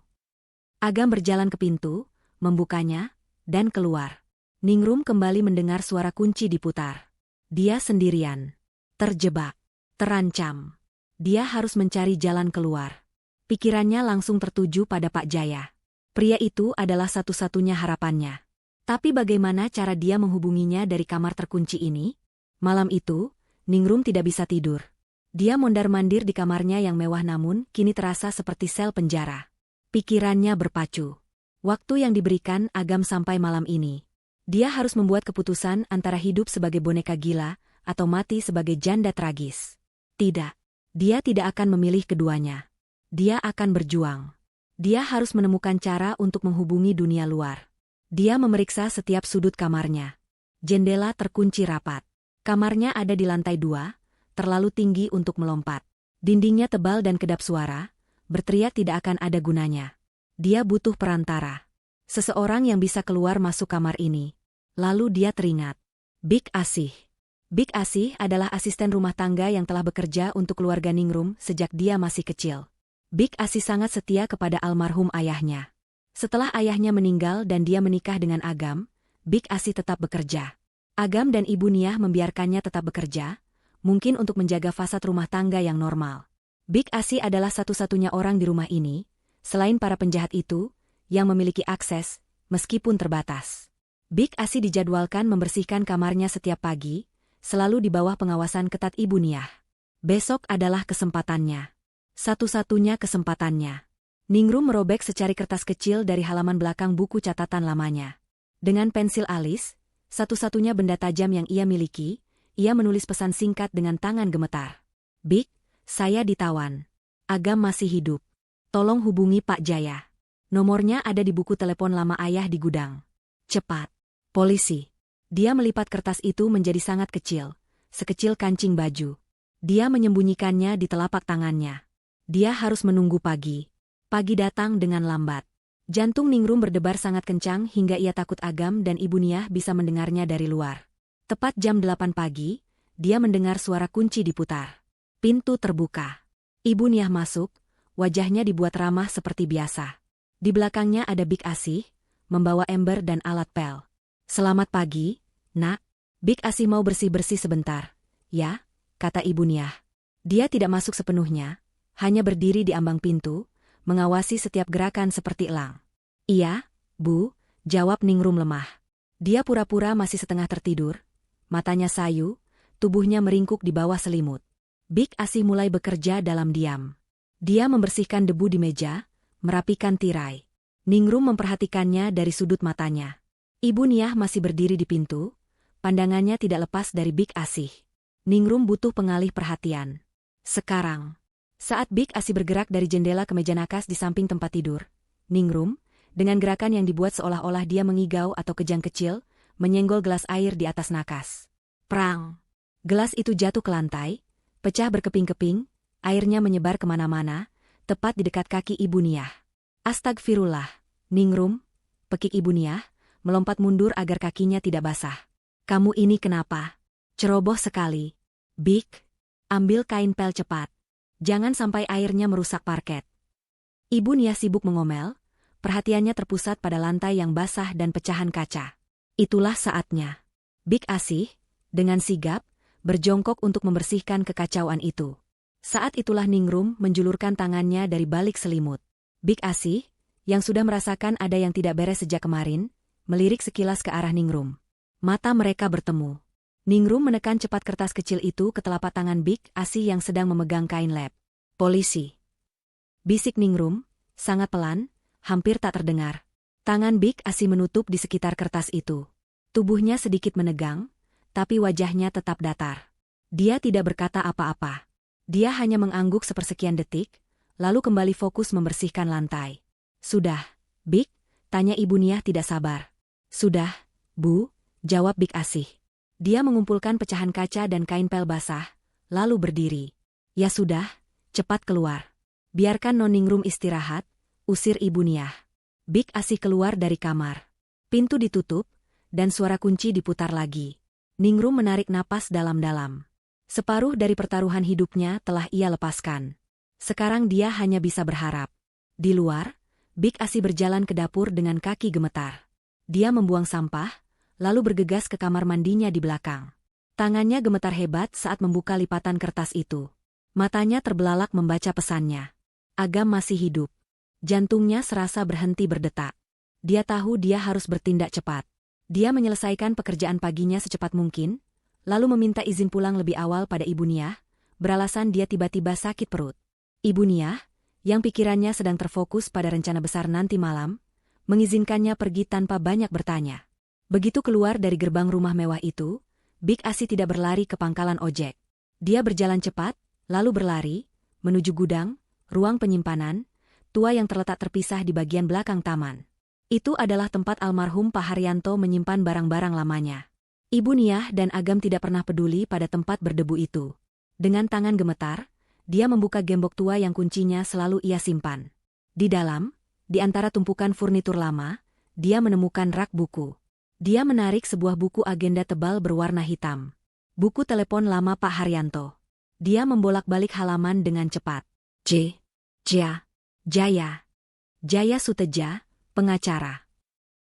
Aga berjalan ke pintu, membukanya, dan keluar. Ningrum kembali mendengar suara kunci diputar. Dia sendirian. Terjebak. Terancam. Dia harus mencari jalan keluar. Pikirannya langsung tertuju pada Pak Jaya. Pria itu adalah satu-satunya harapannya. Tapi bagaimana cara dia menghubunginya dari kamar terkunci ini? Malam itu, Ningrum tidak bisa tidur. Dia mondar-mandir di kamarnya yang mewah namun kini terasa seperti sel penjara. Pikirannya berpacu. Waktu yang diberikan Agam sampai malam ini. Dia harus membuat keputusan antara hidup sebagai boneka gila atau mati sebagai janda tragis. Tidak. Dia tidak akan memilih keduanya. Dia akan berjuang. Dia harus menemukan cara untuk menghubungi dunia luar. Dia memeriksa setiap sudut kamarnya. Jendela terkunci rapat. Kamarnya ada di lantai 2, terlalu tinggi untuk melompat. Dindingnya tebal dan kedap suara, berteriak tidak akan ada gunanya. Dia butuh perantara. Seseorang yang bisa keluar masuk kamar ini. Lalu dia teringat. Big Asih. Big Asih adalah asisten rumah tangga yang telah bekerja untuk keluarga Ningrum sejak dia masih kecil. Big Asih sangat setia kepada almarhum ayahnya. Setelah ayahnya meninggal dan dia menikah dengan Agam, Big Asih tetap bekerja. Agam dan Ibu Niah membiarkannya tetap bekerja, mungkin untuk menjaga fasad rumah tangga yang normal. Big Asih adalah satu-satunya orang di rumah ini, selain para penjahat itu, yang memiliki akses, meskipun terbatas. Big Asih dijadwalkan membersihkan kamarnya setiap pagi, selalu di bawah pengawasan ketat Ibu Niah. Besok adalah kesempatannya. Satu-satunya kesempatannya. Ningrum merobek secari kertas kecil dari halaman belakang buku catatan lamanya. Dengan pensil alis, satu-satunya benda tajam yang ia miliki, ia menulis pesan singkat dengan tangan gemetar. Big, saya ditawan. Agam masih hidup. Tolong hubungi Pak Jaya. Nomornya ada di buku telepon lama ayah di gudang. Cepat. Polisi. Dia melipat kertas itu menjadi sangat kecil, sekecil kancing baju. Dia menyembunyikannya di telapak tangannya. Dia harus menunggu pagi. Pagi datang dengan lambat. Jantung Ningrum berdebar sangat kencang hingga ia takut Agam dan Ibu Niah bisa mendengarnya dari luar. Tepat jam 8 pagi, dia mendengar suara kunci diputar. Pintu terbuka. Ibu Niah masuk, wajahnya dibuat ramah seperti biasa. Di belakangnya ada Big Asih, membawa ember dan alat pel. Selamat pagi, Nak. Big Asih mau bersih-bersih sebentar. Ya, kata Ibu Niah. Dia tidak masuk sepenuhnya, hanya berdiri di ambang pintu, mengawasi setiap gerakan seperti elang. Iya, Bu, jawab Ningrum lemah. Dia pura-pura masih setengah tertidur, matanya sayu, tubuhnya meringkuk di bawah selimut. Big Asih mulai bekerja dalam diam. Dia membersihkan debu di meja, merapikan tirai. Ningrum memperhatikannya dari sudut matanya. Ibu Niah masih berdiri di pintu, pandangannya tidak lepas dari Big Asih. Ningrum butuh pengalih perhatian. Sekarang. Saat Big Asih bergerak dari jendela ke meja nakas di samping tempat tidur, Ningrum, dengan gerakan yang dibuat seolah-olah dia mengigau atau kejang kecil, menyenggol gelas air di atas nakas. Prang! Gelas itu jatuh ke lantai, pecah berkeping-keping, airnya menyebar kemana-mana, tepat di dekat kaki Ibu Niah. Astagfirullah, Ningrum, pekik Ibu Niah, melompat mundur agar kakinya tidak basah. Kamu ini kenapa? Ceroboh sekali. Bik, ambil kain pel cepat. Jangan sampai airnya merusak parket. Ibu Niah sibuk mengomel, perhatiannya terpusat pada lantai yang basah dan pecahan kaca. Itulah saatnya. Bik Asih, dengan sigap, berjongkok untuk membersihkan kekacauan itu. Saat itulah Ningrum menjulurkan tangannya dari balik selimut. Bik Asih, yang sudah merasakan ada yang tidak beres sejak kemarin, melirik sekilas ke arah Ningrum. Mata mereka bertemu. Ningrum menekan cepat kertas kecil itu ke telapak tangan Bik Asih yang sedang memegang kain lap. Polisi. Bisik Ningrum, sangat pelan, hampir tak terdengar. Tangan Bik Asih menutup di sekitar kertas itu. Tubuhnya sedikit menegang, tapi wajahnya tetap datar. Dia tidak berkata apa-apa. Dia hanya mengangguk sepersekian detik, lalu kembali fokus membersihkan lantai. Sudah, Bik? Tanya Ibu Niah tidak sabar. Sudah, Bu, jawab Bik Asih. Dia mengumpulkan pecahan kaca dan kain pel basah, lalu berdiri. Ya sudah, cepat keluar. Biarkan Non Ningrum istirahat, usir Ibu Niah. Bik Asih keluar dari kamar. Pintu ditutup, dan suara kunci diputar lagi. Ningrum menarik napas dalam-dalam. Separuh dari pertaruhan hidupnya telah ia lepaskan. Sekarang dia hanya bisa berharap. Di luar, Bik Asih berjalan ke dapur dengan kaki gemetar. Dia membuang sampah, lalu bergegas ke kamar mandinya di belakang. Tangannya gemetar hebat saat membuka lipatan kertas itu. Matanya terbelalak membaca pesannya. Agam masih hidup. Jantungnya serasa berhenti berdetak. Dia tahu dia harus bertindak cepat. Dia menyelesaikan pekerjaan paginya secepat mungkin, lalu meminta izin pulang lebih awal pada Ibu Niah, beralasan dia tiba-tiba sakit perut. Ibu Niah, yang pikirannya sedang terfokus pada rencana besar nanti malam, mengizinkannya pergi tanpa banyak bertanya. Begitu keluar dari gerbang rumah mewah itu, Bik Asih tidak berlari ke pangkalan ojek. Dia berjalan cepat, lalu berlari, menuju gudang, ruang penyimpanan, tua yang terletak terpisah di bagian belakang taman. Itu adalah tempat almarhum Pak Haryanto menyimpan barang-barang lamanya. Ibu Niah dan Agam tidak pernah peduli pada tempat berdebu itu. Dengan tangan gemetar, dia membuka gembok tua yang kuncinya selalu ia simpan. Di dalam, di antara tumpukan furnitur lama, dia menemukan rak buku. Dia menarik sebuah buku agenda tebal berwarna hitam. Buku telepon lama Pak Haryanto. Dia membolak-balik halaman dengan cepat. Jaya. Jaya Suteja, pengacara.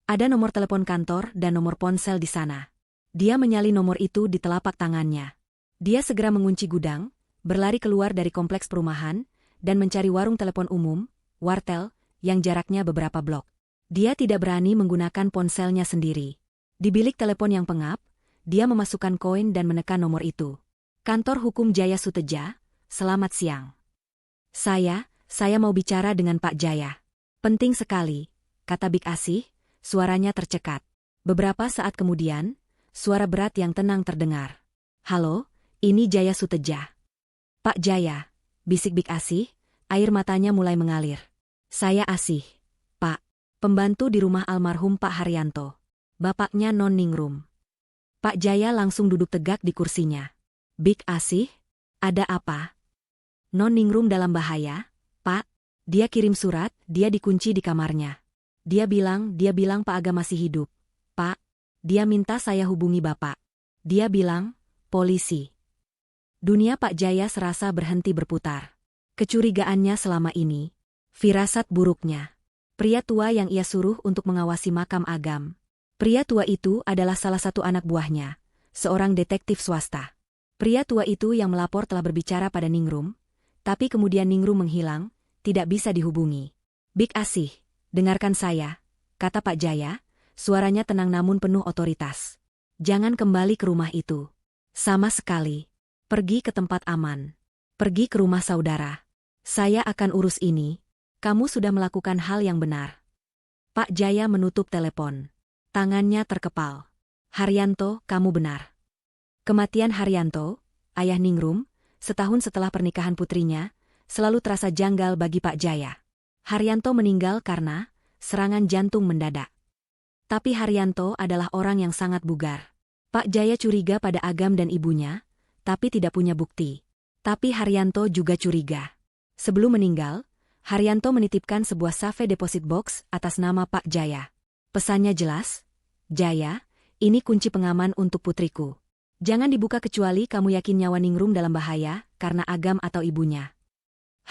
Ada nomor telepon kantor dan nomor ponsel di sana. Dia menyalin nomor itu di telapak tangannya. Dia segera mengunci gudang, berlari keluar dari kompleks perumahan, dan mencari warung telepon umum, wartel, yang jaraknya beberapa blok. Dia tidak berani menggunakan ponselnya sendiri. Di bilik telepon yang pengap, dia memasukkan koin dan menekan nomor itu. Kantor Hukum Jaya Suteja, selamat siang. Saya mau bicara dengan Pak Jaya. Penting sekali, kata Bik Asih, suaranya tercekat. Beberapa saat kemudian, suara berat yang tenang terdengar. Halo, ini Jaya Suteja. Pak Jaya, bisik Bik Asih, air matanya mulai mengalir. Saya Asih, Pak. Pembantu di rumah almarhum Pak Haryanto. Bapaknya Non Ningrum. Pak Jaya langsung duduk tegak di kursinya. Bik Asih, ada apa? Non Ningrum dalam bahaya, Pak. Dia kirim surat, dia dikunci di kamarnya. Dia bilang Pak Aga masih hidup. Pak, dia minta saya hubungi Bapak. Dia bilang, polisi. Dunia Pak Jaya serasa berhenti berputar. Kecurigaannya selama ini, firasat buruknya. Pria tua yang ia suruh untuk mengawasi makam Agam. Pria tua itu adalah salah satu anak buahnya, seorang detektif swasta. Pria tua itu yang melapor telah berbicara pada Ningrum, tapi kemudian Ningrum menghilang, tidak bisa dihubungi. Bik Asih, dengarkan saya, kata Pak Jaya, suaranya tenang namun penuh otoritas. Jangan kembali ke rumah itu. Sama sekali. Pergi ke tempat aman. Pergi ke rumah saudara. Saya akan urus ini. Kamu sudah melakukan hal yang benar. Pak Jaya menutup telepon. Tangannya terkepal. Haryanto, kamu benar. Kematian Haryanto, ayah Ningrum, setahun setelah pernikahan putrinya, selalu terasa janggal bagi Pak Jaya. Haryanto meninggal karena serangan jantung mendadak. Tapi Haryanto adalah orang yang sangat bugar. Pak Jaya curiga pada Agam dan ibunya, tapi tidak punya bukti. Tapi Haryanto juga curiga. Sebelum meninggal, Haryanto menitipkan sebuah safe deposit box atas nama Pak Jaya. Pesannya jelas, "Jaya, ini kunci pengaman untuk putriku. Jangan dibuka kecuali kamu yakin nyawa Ningrum dalam bahaya karena Agam atau ibunya."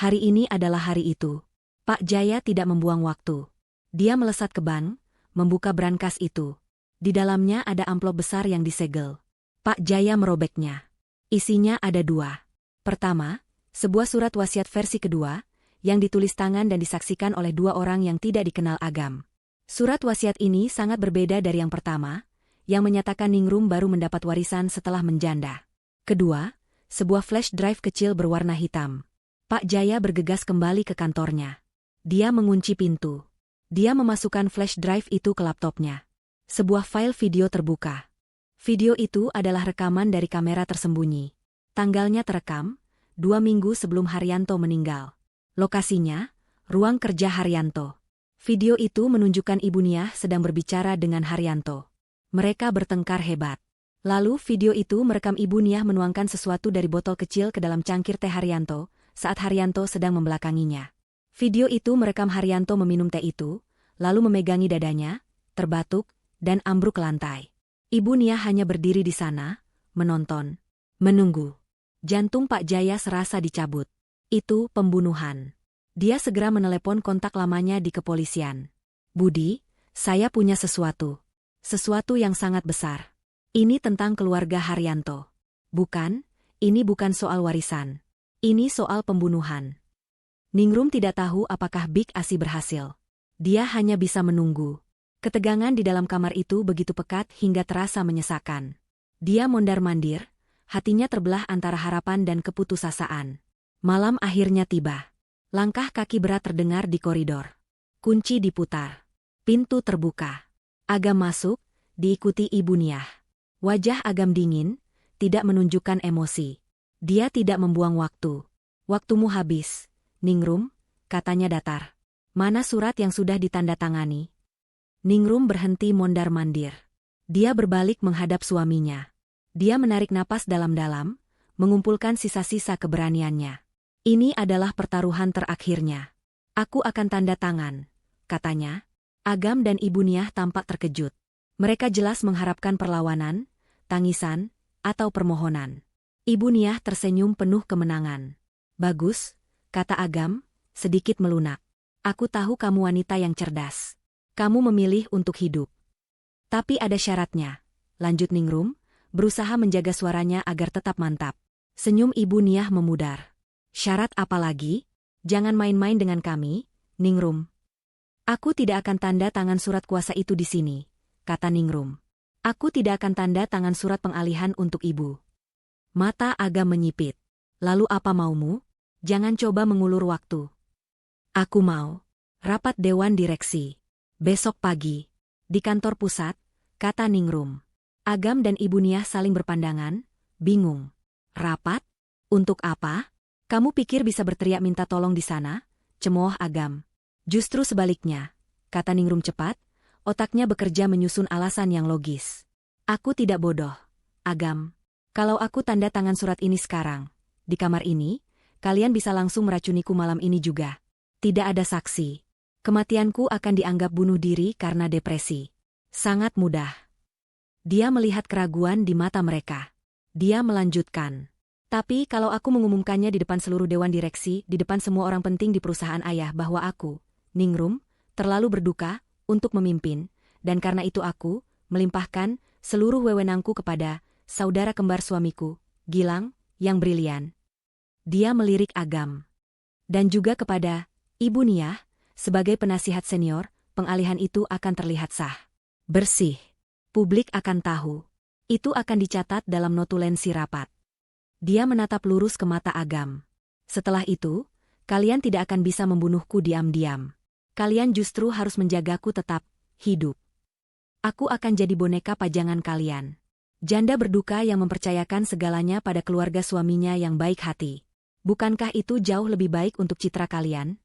Hari ini adalah hari itu. Pak Jaya tidak membuang waktu. Dia melesat ke bank, membuka brankas itu. Di dalamnya ada amplop besar yang disegel. Pak Jaya merobeknya. Isinya ada dua. Pertama, sebuah surat wasiat versi kedua, yang ditulis tangan dan disaksikan oleh dua orang yang tidak dikenal Agam. Surat wasiat ini sangat berbeda dari yang pertama, yang menyatakan Ningrum baru mendapat warisan setelah menjanda. Kedua, sebuah flash drive kecil berwarna hitam. Pak Jaya bergegas kembali ke kantornya. Dia mengunci pintu. Dia memasukkan flash drive itu ke laptopnya. Sebuah file video terbuka. Video itu adalah rekaman dari kamera tersembunyi. Tanggalnya terekam, 2 minggu sebelum Haryanto meninggal. Lokasinya, ruang kerja Haryanto. Video itu menunjukkan Ibu Niah sedang berbicara dengan Haryanto. Mereka bertengkar hebat. Lalu video itu merekam Ibu Niah menuangkan sesuatu dari botol kecil ke dalam cangkir teh Haryanto, saat Haryanto sedang membelakanginya. Video itu merekam Haryanto meminum teh itu, lalu memegangi dadanya, terbatuk, dan ambruk ke lantai. Ibu Niah hanya berdiri di sana, menonton, menunggu. Jantung Pak Jaya serasa dicabut. Itu pembunuhan. Dia segera menelepon kontak lamanya di kepolisian. "Budi, saya punya sesuatu. Sesuatu yang sangat besar. Ini tentang keluarga Haryanto. Bukan, ini bukan soal warisan. Ini soal pembunuhan." Ningrum tidak tahu apakah Big Asi berhasil. Dia hanya bisa menunggu. Ketegangan di dalam kamar itu begitu pekat hingga terasa menyesakan. Dia mondar-mandir, hatinya terbelah antara harapan dan keputusasaan. Malam akhirnya tiba. Langkah kaki berat terdengar di koridor. Kunci diputar. Pintu terbuka. Agam masuk, diikuti Ibu Niah. Wajah Agam dingin, tidak menunjukkan emosi. Dia tidak membuang waktu. "Waktumu habis, Ningrum," katanya datar. "Mana surat yang sudah ditandatangani?" Ningrum berhenti mondar-mandir. Dia berbalik menghadap suaminya. Dia menarik napas dalam-dalam, mengumpulkan sisa-sisa keberaniannya. "Ini adalah pertaruhan terakhirnya. Aku akan tanda tangan," katanya. Agam dan Ibu Niah tampak terkejut. Mereka jelas mengharapkan perlawanan, tangisan, atau permohonan. Ibu Niah tersenyum penuh kemenangan. "Bagus," kata Agam, sedikit melunak. "Aku tahu kamu wanita yang cerdas. Kamu memilih untuk hidup. Tapi ada syaratnya," lanjut Ningrum, berusaha menjaga suaranya agar tetap mantap. Senyum Ibu Niah memudar. "Syarat apa lagi? Jangan main-main dengan kami, Ningrum." "Aku tidak akan tanda tangan surat kuasa itu di sini," kata Ningrum. "Aku tidak akan tanda tangan surat pengalihan untuk ibu." Mata Agam menyipit. "Lalu apa maumu? Jangan coba mengulur waktu." "Aku mau rapat dewan direksi. Besok pagi. Di kantor pusat," kata Ningrum. Agam dan Ibu Niah saling berpandangan, bingung. "Rapat? Untuk apa? Kamu pikir bisa berteriak minta tolong di sana?" cemooh Agam. "Justru sebaliknya," kata Ningrum cepat, otaknya bekerja menyusun alasan yang logis. "Aku tidak bodoh, Agam. Kalau aku tanda tangan surat ini sekarang, di kamar ini, kalian bisa langsung meracuniku malam ini juga. Tidak ada saksi. Kematianku akan dianggap bunuh diri karena depresi. Sangat mudah." Dia melihat keraguan di mata mereka. Dia melanjutkan. "Tapi kalau aku mengumumkannya di depan seluruh dewan direksi, di depan semua orang penting di perusahaan ayah bahwa aku, Ningrum, terlalu berduka untuk memimpin, dan karena itu aku melimpahkan seluruh wewenangku kepada saudara kembar suamiku, Gilang, yang brilian." Dia melirik Agam. "Dan juga kepada Ibu Niah, sebagai penasihat senior, pengalihan itu akan terlihat sah. Bersih. Publik akan tahu. Itu akan dicatat dalam notulensi rapat." Dia menatap lurus ke mata Agam. "Setelah itu, kalian tidak akan bisa membunuhku diam-diam. Kalian justru harus menjagaku tetap hidup. Aku akan jadi boneka pajangan kalian. Janda berduka yang mempercayakan segalanya pada keluarga suaminya yang baik hati. Bukankah itu jauh lebih baik untuk citra kalian?"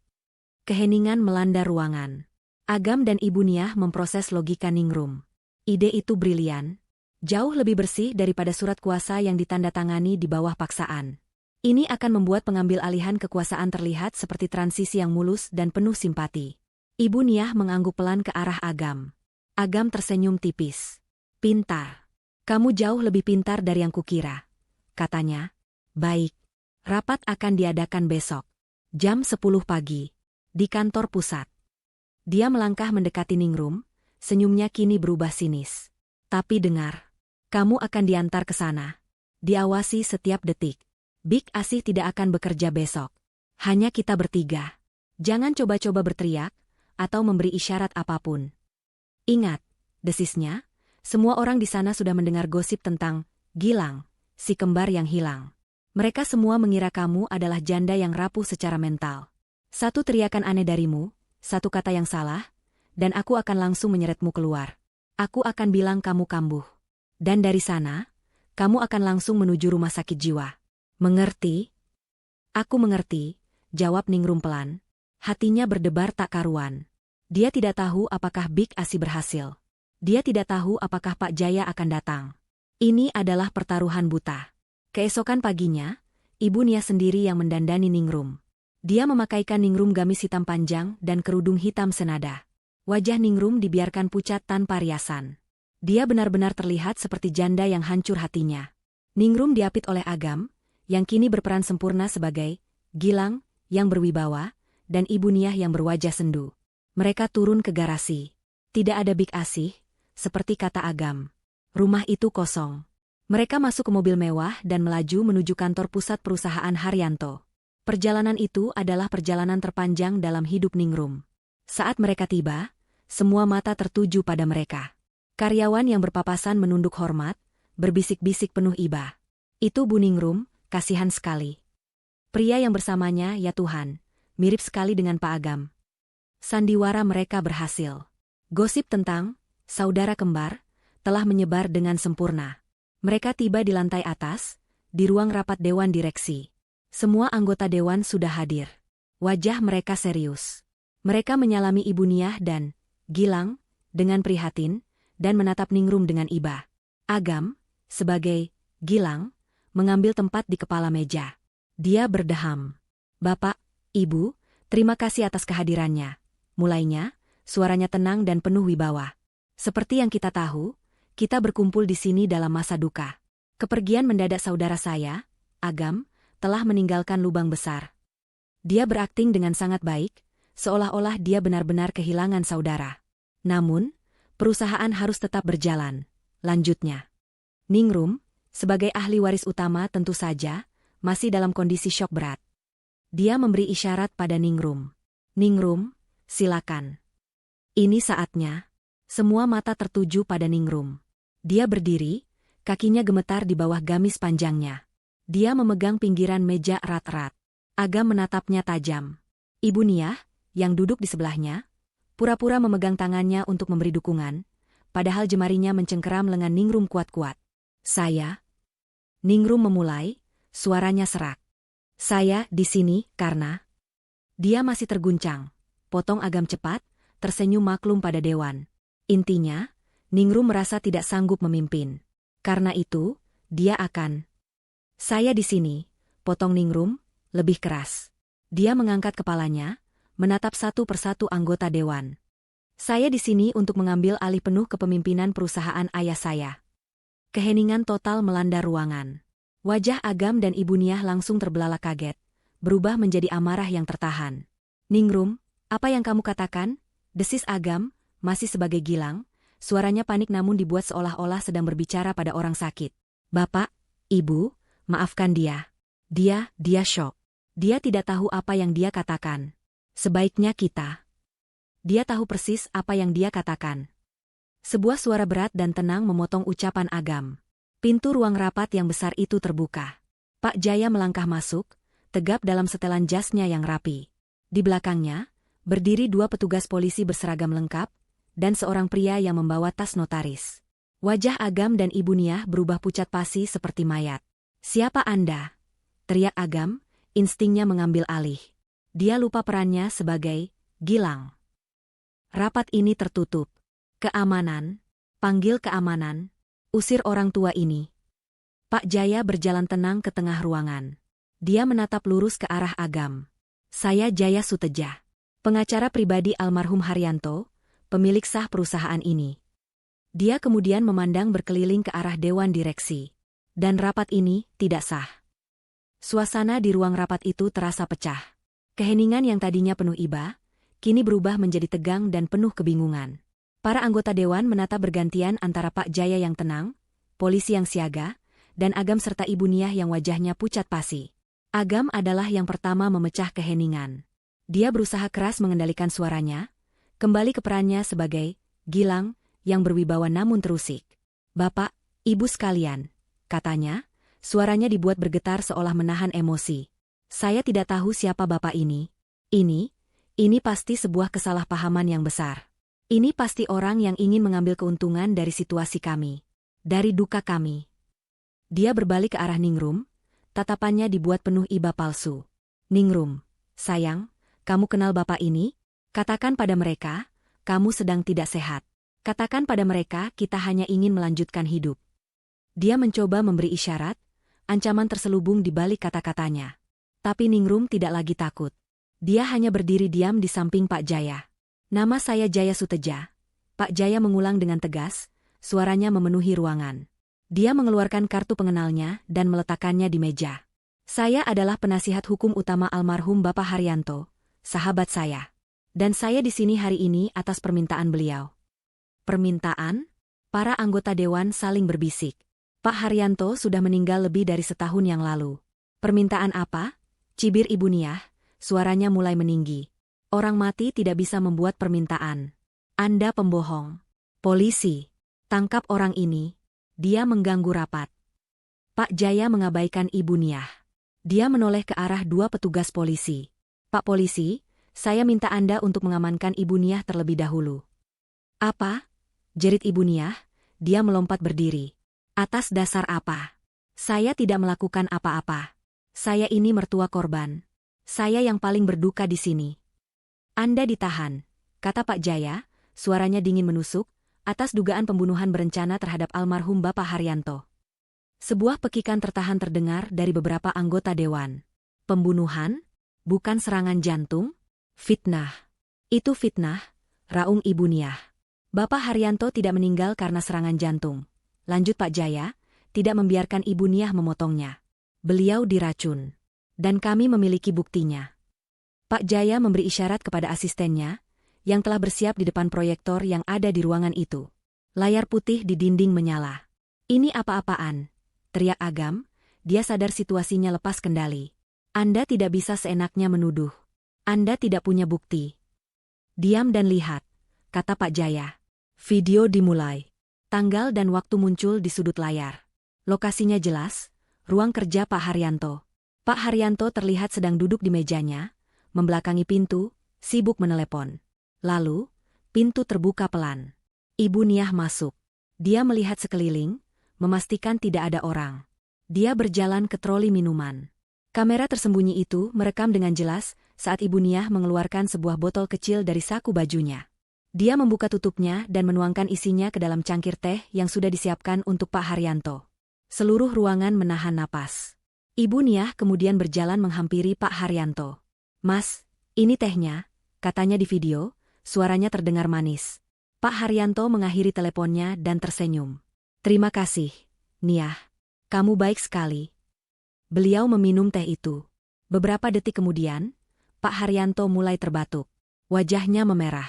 Keheningan melanda ruangan. Agam dan Ibu Niah memproses logika Ningrum. Ide itu brilian. Jauh lebih bersih daripada surat kuasa yang ditandatangani di bawah paksaan. Ini akan membuat pengambil alihan kekuasaan terlihat seperti transisi yang mulus dan penuh simpati. Ibu Niah mengangguk pelan ke arah Agam. Agam tersenyum tipis. Pintar. Kamu jauh lebih pintar dari yang kukira, katanya. Baik. Rapat akan diadakan besok. Jam 10 pagi. Di kantor pusat. Dia melangkah mendekati Ningrum, senyumnya kini berubah sinis. Tapi dengar. Kamu akan diantar ke sana. Diawasi setiap detik. Big Asih tidak akan bekerja besok. Hanya kita bertiga. Jangan coba-coba berteriak, atau memberi isyarat apapun. Ingat, desisnya, semua orang di sana sudah mendengar gosip tentang Gilang, si kembar yang hilang. Mereka semua mengira kamu adalah janda yang rapuh secara mental. Satu teriakan aneh darimu, satu kata yang salah, dan aku akan langsung menyeretmu keluar. Aku akan bilang kamu kambuh. Dan dari sana, kamu akan langsung menuju rumah sakit jiwa. Mengerti? Aku mengerti, jawab Ningrum pelan. Hatinya berdebar tak karuan. Dia tidak tahu apakah Big Asih berhasil. Dia tidak tahu apakah Pak Jaya akan datang. Ini adalah pertaruhan buta. Keesokan paginya, Ibu Niah sendiri yang mendandani Ningrum. Dia memakaikan Ningrum gamis hitam panjang dan kerudung hitam senada. Wajah Ningrum dibiarkan pucat tanpa riasan. Dia benar-benar terlihat seperti janda yang hancur hatinya. Ningrum diapit oleh Agam, yang kini berperan sempurna sebagai Gilang, yang berwibawa, dan Ibu Niah yang berwajah sendu. Mereka turun ke garasi. Tidak ada Big Asih, seperti kata Agam. Rumah itu kosong. Mereka masuk ke mobil mewah dan melaju menuju kantor pusat perusahaan Haryanto. Perjalanan itu adalah perjalanan terpanjang dalam hidup Ningrum. Saat mereka tiba, semua mata tertuju pada mereka. Karyawan yang berpapasan menunduk hormat, berbisik-bisik penuh iba. Itu Bu Ningrum, kasihan sekali. Pria yang bersamanya, ya Tuhan, mirip sekali dengan Pak Agam. Sandiwara mereka berhasil. Gosip tentang saudara kembar telah menyebar dengan sempurna. Mereka tiba di lantai atas, di ruang rapat dewan direksi. Semua anggota dewan sudah hadir. Wajah mereka serius. Mereka menyalami Ibu Niah dan Gilang dengan prihatin dan menatap Ningrum dengan iba. Agam, sebagai Gilang, mengambil tempat di kepala meja. Dia berdeham. Bapak, Ibu, terima kasih atas kehadirannya. Mulainya, suaranya tenang dan penuh wibawa. Seperti yang kita tahu, kita berkumpul di sini dalam masa duka. Kepergian mendadak saudara saya, Agam, telah meninggalkan lubang besar. Dia berakting dengan sangat baik, seolah-olah dia benar-benar kehilangan saudara. Namun, perusahaan harus tetap berjalan, lanjutnya. Ningrum, sebagai ahli waris utama tentu saja, masih dalam kondisi syok berat. Dia memberi isyarat pada Ningrum. Ningrum, silakan. Ini saatnya. Semua mata tertuju pada Ningrum. Dia berdiri, kakinya gemetar di bawah gamis panjangnya. Dia memegang pinggiran meja erat-erat. Agam menatapnya tajam. Ibu Niah, yang duduk di sebelahnya, pura-pura memegang tangannya untuk memberi dukungan, padahal jemarinya mencengkeram lengan Ningrum kuat-kuat. Saya? Ningrum memulai, suaranya serak. Saya di sini karena... Dia masih terguncang. Potong Agam cepat, tersenyum maklum pada dewan. Intinya, Ningrum merasa tidak sanggup memimpin. Karena itu, dia akan... Saya di sini, potong Ningrum, lebih keras. Dia mengangkat kepalanya, menatap satu persatu anggota dewan. Saya di sini untuk mengambil alih penuh kepemimpinan perusahaan ayah saya. Keheningan total melanda ruangan. Wajah Agam dan Ibu Niah langsung terbelalak kaget, berubah menjadi amarah yang tertahan. Ningrum, apa yang kamu katakan? Desis Agam, masih sebagai Gilang, suaranya panik namun dibuat seolah-olah sedang berbicara pada orang sakit. Bapak, Ibu, maafkan dia. Dia syok. Dia tidak tahu apa yang dia katakan. Sebaiknya kita. Dia tahu persis apa yang dia katakan. Sebuah suara berat dan tenang memotong ucapan Agam. Pintu ruang rapat yang besar itu terbuka. Pak Jaya melangkah masuk, tegap dalam setelan jasnya yang rapi. Di belakangnya, berdiri dua petugas polisi berseragam lengkap, dan seorang pria yang membawa tas notaris. Wajah Agam dan Ibu Niah berubah pucat pasi seperti mayat. Siapa Anda? Teriak Agam, instingnya mengambil alih. Dia lupa perannya sebagai Gilang. Rapat ini tertutup. Keamanan, panggil keamanan, usir orang tua ini. Pak Jaya berjalan tenang ke tengah ruangan. Dia menatap lurus ke arah Agam. Saya Jaya Suteja, pengacara pribadi almarhum Haryanto, pemilik sah perusahaan ini. Dia kemudian memandang berkeliling ke arah dewan direksi. Dan rapat ini tidak sah. Suasana di ruang rapat itu terasa pecah. Keheningan yang tadinya penuh iba, kini berubah menjadi tegang dan penuh kebingungan. Para anggota dewan menatap bergantian antara Pak Jaya yang tenang, polisi yang siaga, dan Agam serta Ibu Niah yang wajahnya pucat pasi. Agam adalah yang pertama memecah keheningan. Dia berusaha keras mengendalikan suaranya, kembali ke perannya sebagai Gilang yang berwibawa namun terusik. Bapak, Ibu sekalian, katanya, suaranya dibuat bergetar seolah menahan emosi. Saya tidak tahu siapa Bapak ini. Ini pasti sebuah kesalahpahaman yang besar. Ini pasti orang yang ingin mengambil keuntungan dari situasi kami. Dari duka kami. Dia berbalik ke arah Ningrum, tatapannya dibuat penuh iba palsu. Ningrum, sayang, kamu kenal Bapak ini? Katakan pada mereka, kamu sedang tidak sehat. Katakan pada mereka kita hanya ingin melanjutkan hidup. Dia mencoba memberi isyarat, ancaman terselubung di balik kata-katanya. Tapi Ningrum tidak lagi takut. Dia hanya berdiri diam di samping Pak Jaya. Nama saya Jaya Suteja. Pak Jaya mengulang dengan tegas, suaranya memenuhi ruangan. Dia mengeluarkan kartu pengenalnya dan meletakkannya di meja. Saya adalah penasihat hukum utama almarhum Bapak Haryanto, sahabat saya. Dan saya di sini hari ini atas permintaan beliau. Permintaan? Para anggota dewan saling berbisik. Pak Haryanto sudah meninggal lebih dari setahun yang lalu. Permintaan apa? Cibir Ibu Niah, suaranya mulai meninggi. Orang mati tidak bisa membuat permintaan. Anda pembohong. Polisi, tangkap orang ini. Dia mengganggu rapat. Pak Jaya mengabaikan Ibu Niah. Dia menoleh ke arah dua petugas polisi. Pak polisi, saya minta Anda untuk mengamankan Ibu Niah terlebih dahulu. Apa? Jerit Ibu Niah, dia melompat berdiri. Atas dasar apa? Saya tidak melakukan apa-apa. Saya ini mertua korban. Saya yang paling berduka di sini. Anda ditahan, kata Pak Jaya, suaranya dingin menusuk, atas dugaan pembunuhan berencana terhadap almarhum Bapak Haryanto. Sebuah pekikan tertahan terdengar dari beberapa anggota dewan. Pembunuhan? Bukan serangan jantung? Fitnah. Itu fitnah, raung Ibu Niah. Bapak Haryanto tidak meninggal karena serangan jantung. Lanjut Pak Jaya, tidak membiarkan Ibu Niah memotongnya. Beliau diracun. Dan kami memiliki buktinya. Pak Jaya memberi isyarat kepada asistennya, yang telah bersiap di depan proyektor yang ada di ruangan itu. Layar putih di dinding menyala. Ini apa-apaan? Teriak Agam, dia sadar situasinya lepas kendali. Anda tidak bisa seenaknya menuduh. Anda tidak punya bukti. Diam dan lihat, kata Pak Jaya. Video dimulai. Tanggal dan waktu muncul di sudut layar. Lokasinya jelas, ruang kerja Pak Haryanto. Pak Haryanto terlihat sedang duduk di mejanya, membelakangi pintu, sibuk menelepon. Lalu, pintu terbuka pelan. Ibu Niah masuk. Dia melihat sekeliling, memastikan tidak ada orang. Dia berjalan ke troli minuman. Kamera tersembunyi itu merekam dengan jelas saat Ibu Niah mengeluarkan sebuah botol kecil dari saku bajunya. Dia membuka tutupnya dan menuangkan isinya ke dalam cangkir teh yang sudah disiapkan untuk Pak Haryanto. Seluruh ruangan menahan napas. Ibu Niah kemudian berjalan menghampiri Pak Haryanto. Mas, ini tehnya, katanya di video, suaranya terdengar manis. Pak Haryanto mengakhiri teleponnya dan tersenyum. Terima kasih, Niah. Kamu baik sekali. Beliau meminum teh itu. Beberapa detik kemudian, Pak Haryanto mulai terbatuk. Wajahnya memerah.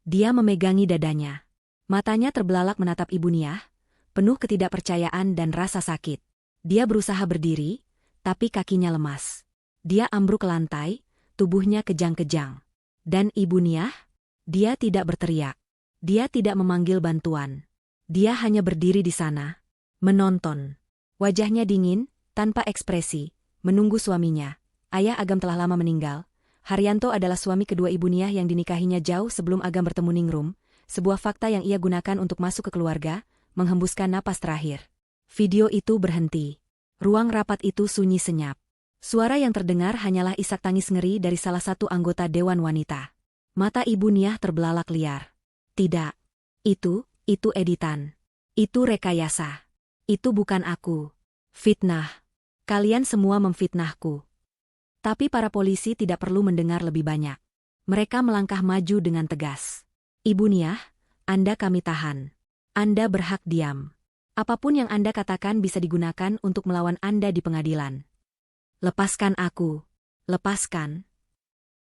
Dia memegangi dadanya. Matanya terbelalak menatap Ibu Niah, penuh ketidakpercayaan dan rasa sakit. Dia berusaha berdiri, tapi kakinya lemas. Dia ambruk ke lantai, tubuhnya kejang-kejang. Dan Ibu Niah? Dia tidak berteriak. Dia tidak memanggil bantuan. Dia hanya berdiri di sana, menonton. Wajahnya dingin, tanpa ekspresi, menunggu suaminya. Ayah Agam telah lama meninggal. Haryanto adalah suami kedua Ibu Niah yang dinikahinya jauh sebelum Agam bertemu Ningrum, sebuah fakta yang ia gunakan untuk masuk ke keluarga, menghembuskan napas terakhir. Video itu berhenti. Ruang rapat itu sunyi senyap. Suara yang terdengar hanyalah isak tangis ngeri dari salah satu anggota Dewan Wanita. Mata Ibu Niah terbelalak liar. Tidak. Itu editan. Itu rekayasa. Itu bukan aku. Fitnah. Kalian semua memfitnahku. Tapi para polisi tidak perlu mendengar lebih banyak. Mereka melangkah maju dengan tegas. Ibu Niah, Anda kami tahan. Anda berhak diam. Apapun yang Anda katakan bisa digunakan untuk melawan Anda di pengadilan. Lepaskan aku. Lepaskan.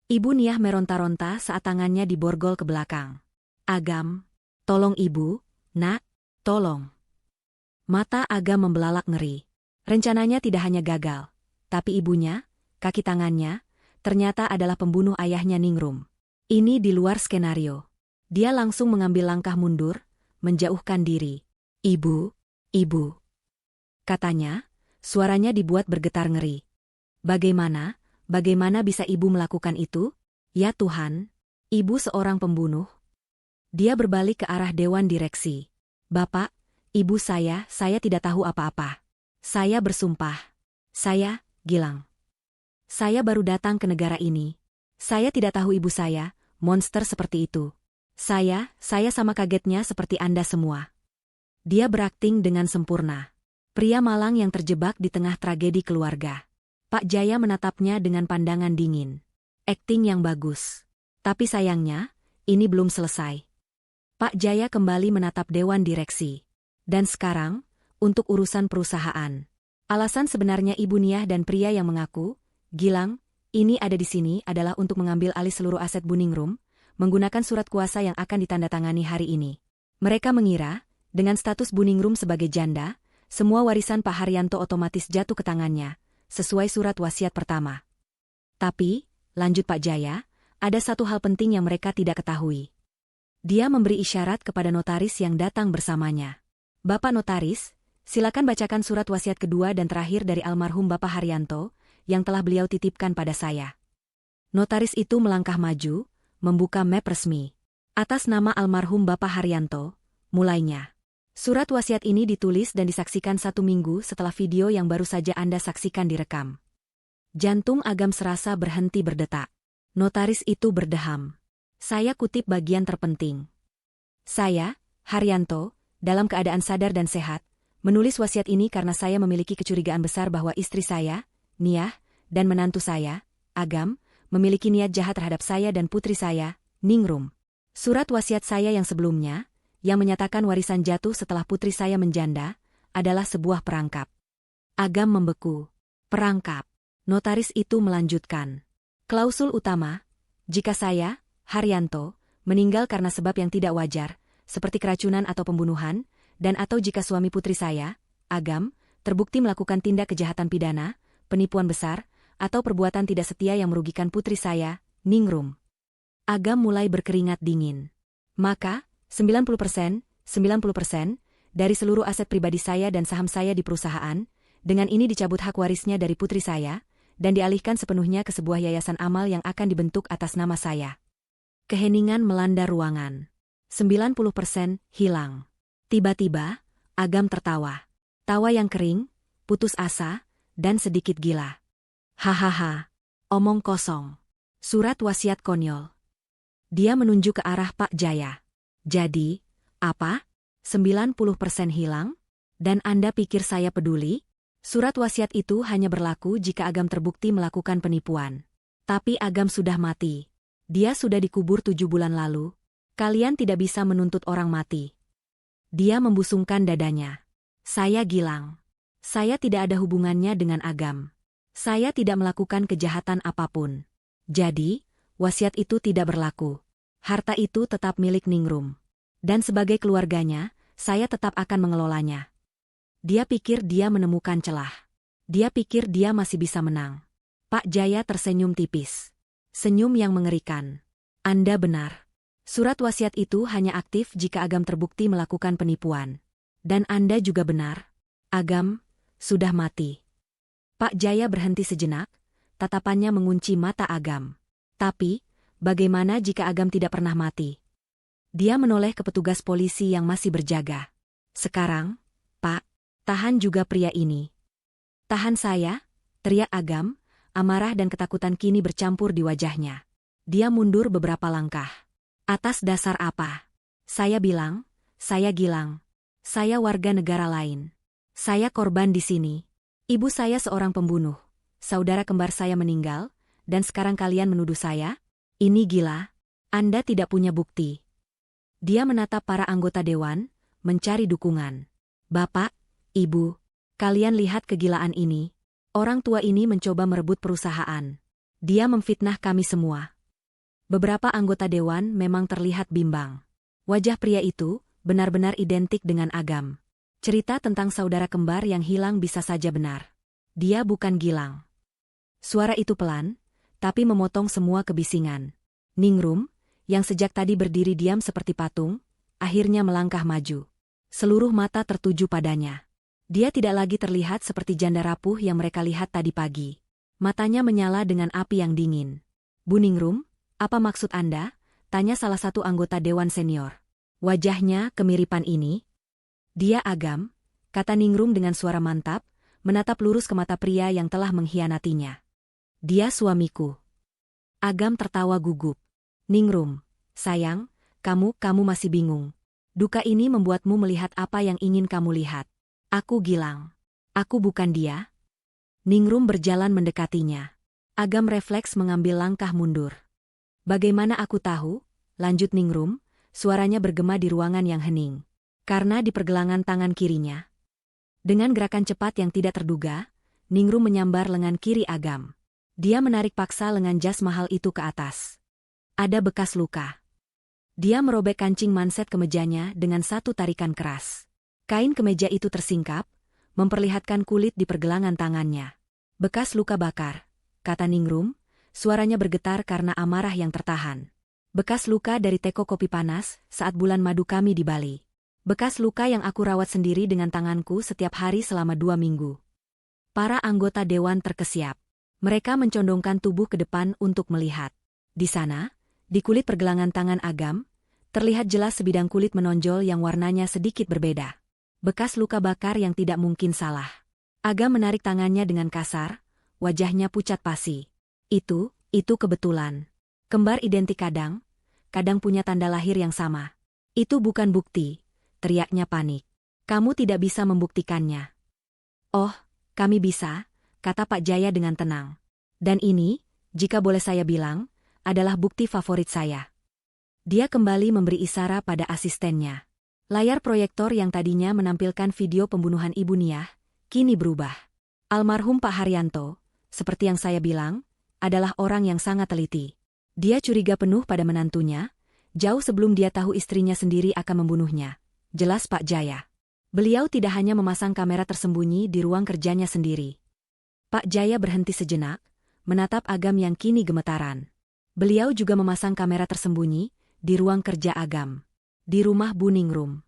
Ibu Niah meronta-ronta saat tangannya diborgol ke belakang. Agam. Tolong Ibu, Nak. Tolong. Mata Agam membelalak ngeri. Rencananya tidak hanya gagal, tapi ibunya, kaki tangannya, ternyata adalah pembunuh ayahnya Ningrum. Ini di luar skenario. Dia langsung mengambil langkah mundur, menjauhkan diri. Ibu. Katanya, suaranya dibuat bergetar ngeri. Bagaimana bisa Ibu melakukan itu? Ya Tuhan, Ibu seorang pembunuh. Dia berbalik ke arah Dewan Direksi. Bapak, Ibu saya tidak tahu apa-apa. Saya bersumpah. Saya, Gilang. Saya baru datang ke negara ini. Saya tidak tahu ibu saya, monster seperti itu. Saya sama kagetnya seperti Anda semua. Dia berakting dengan sempurna. Pria malang yang terjebak di tengah tragedi keluarga. Pak Jaya menatapnya dengan pandangan dingin. Akting yang bagus. Tapi sayangnya, ini belum selesai. Pak Jaya kembali menatap Dewan Direksi. Dan sekarang, untuk urusan perusahaan. Alasan sebenarnya Ibu Niah dan pria yang mengaku, Gilang, ini ada di sini adalah untuk mengambil alih seluruh aset Buningrum, menggunakan surat kuasa yang akan ditandatangani hari ini. Mereka mengira, dengan status Buningrum sebagai janda, semua warisan Pak Haryanto otomatis jatuh ke tangannya, sesuai surat wasiat pertama. Tapi, lanjut Pak Jaya, ada satu hal penting yang mereka tidak ketahui. Dia memberi isyarat kepada notaris yang datang bersamanya. Bapak Notaris, silakan bacakan surat wasiat kedua dan terakhir dari almarhum Bapak Haryanto, yang telah beliau titipkan pada saya. Notaris itu melangkah maju, membuka map resmi. Atas nama almarhum Bapak Haryanto, mulainya. Surat wasiat ini ditulis dan disaksikan 1 minggu setelah video yang baru saja Anda saksikan direkam. Jantung Agam serasa berhenti berdetak. Notaris itu berdeham. Saya kutip bagian terpenting. Saya, Haryanto, dalam keadaan sadar dan sehat, menulis wasiat ini karena saya memiliki kecurigaan besar bahwa istri saya, Niah, dan menantu saya, Agam, memiliki niat jahat terhadap saya dan putri saya, Ningrum. Surat wasiat saya yang sebelumnya, yang menyatakan warisan jatuh setelah putri saya menjanda, adalah sebuah perangkap. Agam membeku. Perangkap. Notaris itu melanjutkan. Klausul utama, jika saya, Haryanto, meninggal karena sebab yang tidak wajar, seperti keracunan atau pembunuhan, dan atau jika suami putri saya, Agam, terbukti melakukan tindak kejahatan pidana, penipuan besar, atau perbuatan tidak setia yang merugikan putri saya, Ningrum. Agam mulai berkeringat dingin. Maka, 90% dari seluruh aset pribadi saya dan saham saya di perusahaan, dengan ini dicabut hak warisnya dari putri saya, dan dialihkan sepenuhnya ke sebuah yayasan amal yang akan dibentuk atas nama saya. Keheningan melanda ruangan. 90% hilang. Tiba-tiba, Agam tertawa. Tawa yang kering, putus asa, dan sedikit gila. Hahaha, omong kosong. Surat wasiat konyol. Dia menunjuk ke arah Pak Jaya. Jadi, apa? 90% hilang? Dan Anda pikir saya peduli? Surat wasiat itu hanya berlaku jika Agam terbukti melakukan penipuan. Tapi Agam sudah mati. Dia sudah dikubur 7 bulan lalu. Kalian tidak bisa menuntut orang mati. Dia membusungkan dadanya. Saya Gilang. Saya tidak ada hubungannya dengan Agam. Saya tidak melakukan kejahatan apapun. Jadi, wasiat itu tidak berlaku. Harta itu tetap milik Ningrum. Dan sebagai keluarganya, saya tetap akan mengelolanya. Dia pikir dia menemukan celah. Dia pikir dia masih bisa menang. Pak Jaya tersenyum tipis. Senyum yang mengerikan. Anda benar. Surat wasiat itu hanya aktif jika Agam terbukti melakukan penipuan. Dan Anda juga benar. Agam sudah mati. Pak Jaya berhenti sejenak, tatapannya mengunci mata Agam. Tapi, bagaimana jika Agam tidak pernah mati? Dia menoleh ke petugas polisi yang masih berjaga. Sekarang, Pak, tahan juga pria ini. Tahan saya, teriak Agam, amarah dan ketakutan kini bercampur di wajahnya. Dia mundur beberapa langkah. Atas dasar apa? Saya bilang, saya Gilang. Saya warga negara lain. Saya korban di sini. Ibu saya seorang pembunuh. Saudara kembar saya meninggal, dan sekarang kalian menuduh saya? Ini gila. Anda tidak punya bukti. Dia menatap para anggota dewan, mencari dukungan. Bapak, Ibu, kalian lihat kegilaan ini. Orang tua ini mencoba merebut perusahaan. Dia memfitnah kami semua. Beberapa anggota dewan memang terlihat bimbang. Wajah pria itu benar-benar identik dengan Agam. Cerita tentang saudara kembar yang hilang bisa saja benar. Dia bukan Gilang. Suara itu pelan, tapi memotong semua kebisingan. Ningrum, yang sejak tadi berdiri diam seperti patung, akhirnya melangkah maju. Seluruh mata tertuju padanya. Dia tidak lagi terlihat seperti janda rapuh yang mereka lihat tadi pagi. Matanya menyala dengan api yang dingin. Bu Ningrum, apa maksud Anda? Tanya salah satu anggota dewan senior. Wajahnya kemiripan ini. Dia Agam, kata Ningrum dengan suara mantap, menatap lurus ke mata pria yang telah mengkhianatinya. Dia suamiku. Agam tertawa gugup. Ningrum, sayang, kamu masih bingung. Duka ini membuatmu melihat apa yang ingin kamu lihat. Aku Gilang. Aku bukan dia. Ningrum berjalan mendekatinya. Agam refleks mengambil langkah mundur. Bagaimana aku tahu? Lanjut Ningrum, suaranya bergema di ruangan yang hening. Karena di pergelangan tangan kirinya. Dengan gerakan cepat yang tidak terduga, Ningrum menyambar lengan kiri Agam. Dia menarik paksa lengan jas mahal itu ke atas. Ada bekas luka. Dia merobek kancing manset kemejanya dengan satu tarikan keras. Kain kemeja itu tersingkap, memperlihatkan kulit di pergelangan tangannya. Bekas luka bakar, kata Ningrum. Suaranya bergetar karena amarah yang tertahan. Bekas luka dari teko kopi panas saat bulan madu kami di Bali. Bekas luka yang aku rawat sendiri dengan tanganku setiap hari selama 2 minggu. Para anggota dewan terkesiap. Mereka mencondongkan tubuh ke depan untuk melihat. Di sana, di kulit pergelangan tangan Agam, terlihat jelas sebidang kulit menonjol yang warnanya sedikit berbeda. Bekas luka bakar yang tidak mungkin salah. Agam menarik tangannya dengan kasar, wajahnya pucat pasi. Itu kebetulan. Kembar identik kadang punya tanda lahir yang sama. Itu bukan bukti, teriaknya panik. Kamu tidak bisa membuktikannya. Oh, kami bisa, kata Pak Jaya dengan tenang. Dan ini, jika boleh saya bilang, adalah bukti favorit saya. Dia kembali memberi isyarat pada asistennya. Layar proyektor yang tadinya menampilkan video pembunuhan Ibu Niah, kini berubah. Almarhum Pak Haryanto, seperti yang saya bilang, adalah orang yang sangat teliti. Dia curiga penuh pada menantunya, jauh sebelum dia tahu istrinya sendiri akan membunuhnya. Jelas Pak Jaya. Beliau tidak hanya memasang kamera tersembunyi di ruang kerjanya sendiri. Pak Jaya berhenti sejenak, menatap Agam yang kini gemetaran. Beliau juga memasang kamera tersembunyi di ruang kerja Agam. Di rumah Bu Ningrum.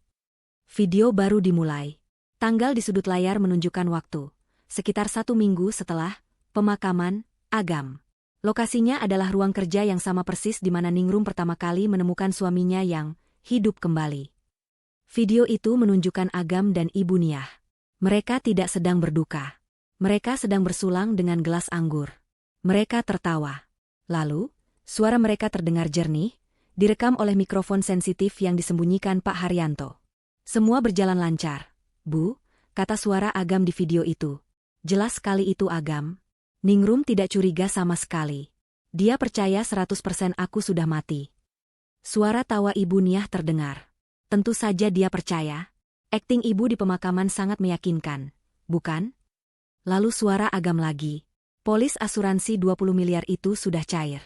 Video baru dimulai. Tanggal di sudut layar menunjukkan waktu. Sekitar 1 minggu setelah pemakaman Agam. Lokasinya adalah ruang kerja yang sama persis di mana Ningrum pertama kali menemukan suaminya yang hidup kembali. Video itu menunjukkan Agam dan Ibu Niah. Mereka tidak sedang berduka. Mereka sedang bersulang dengan gelas anggur. Mereka tertawa. Lalu, suara mereka terdengar jernih, direkam oleh mikrofon sensitif yang disembunyikan Pak Haryanto. Semua berjalan lancar. Bu, kata suara Agam di video itu. Jelas sekali itu Agam. Ningrum tidak curiga sama sekali. Dia percaya 100% aku sudah mati. Suara tawa Ibu Niah terdengar. Tentu saja dia percaya. Akting ibu di pemakaman sangat meyakinkan, bukan? Lalu suara Agam lagi. Polis asuransi 20 miliar itu sudah cair.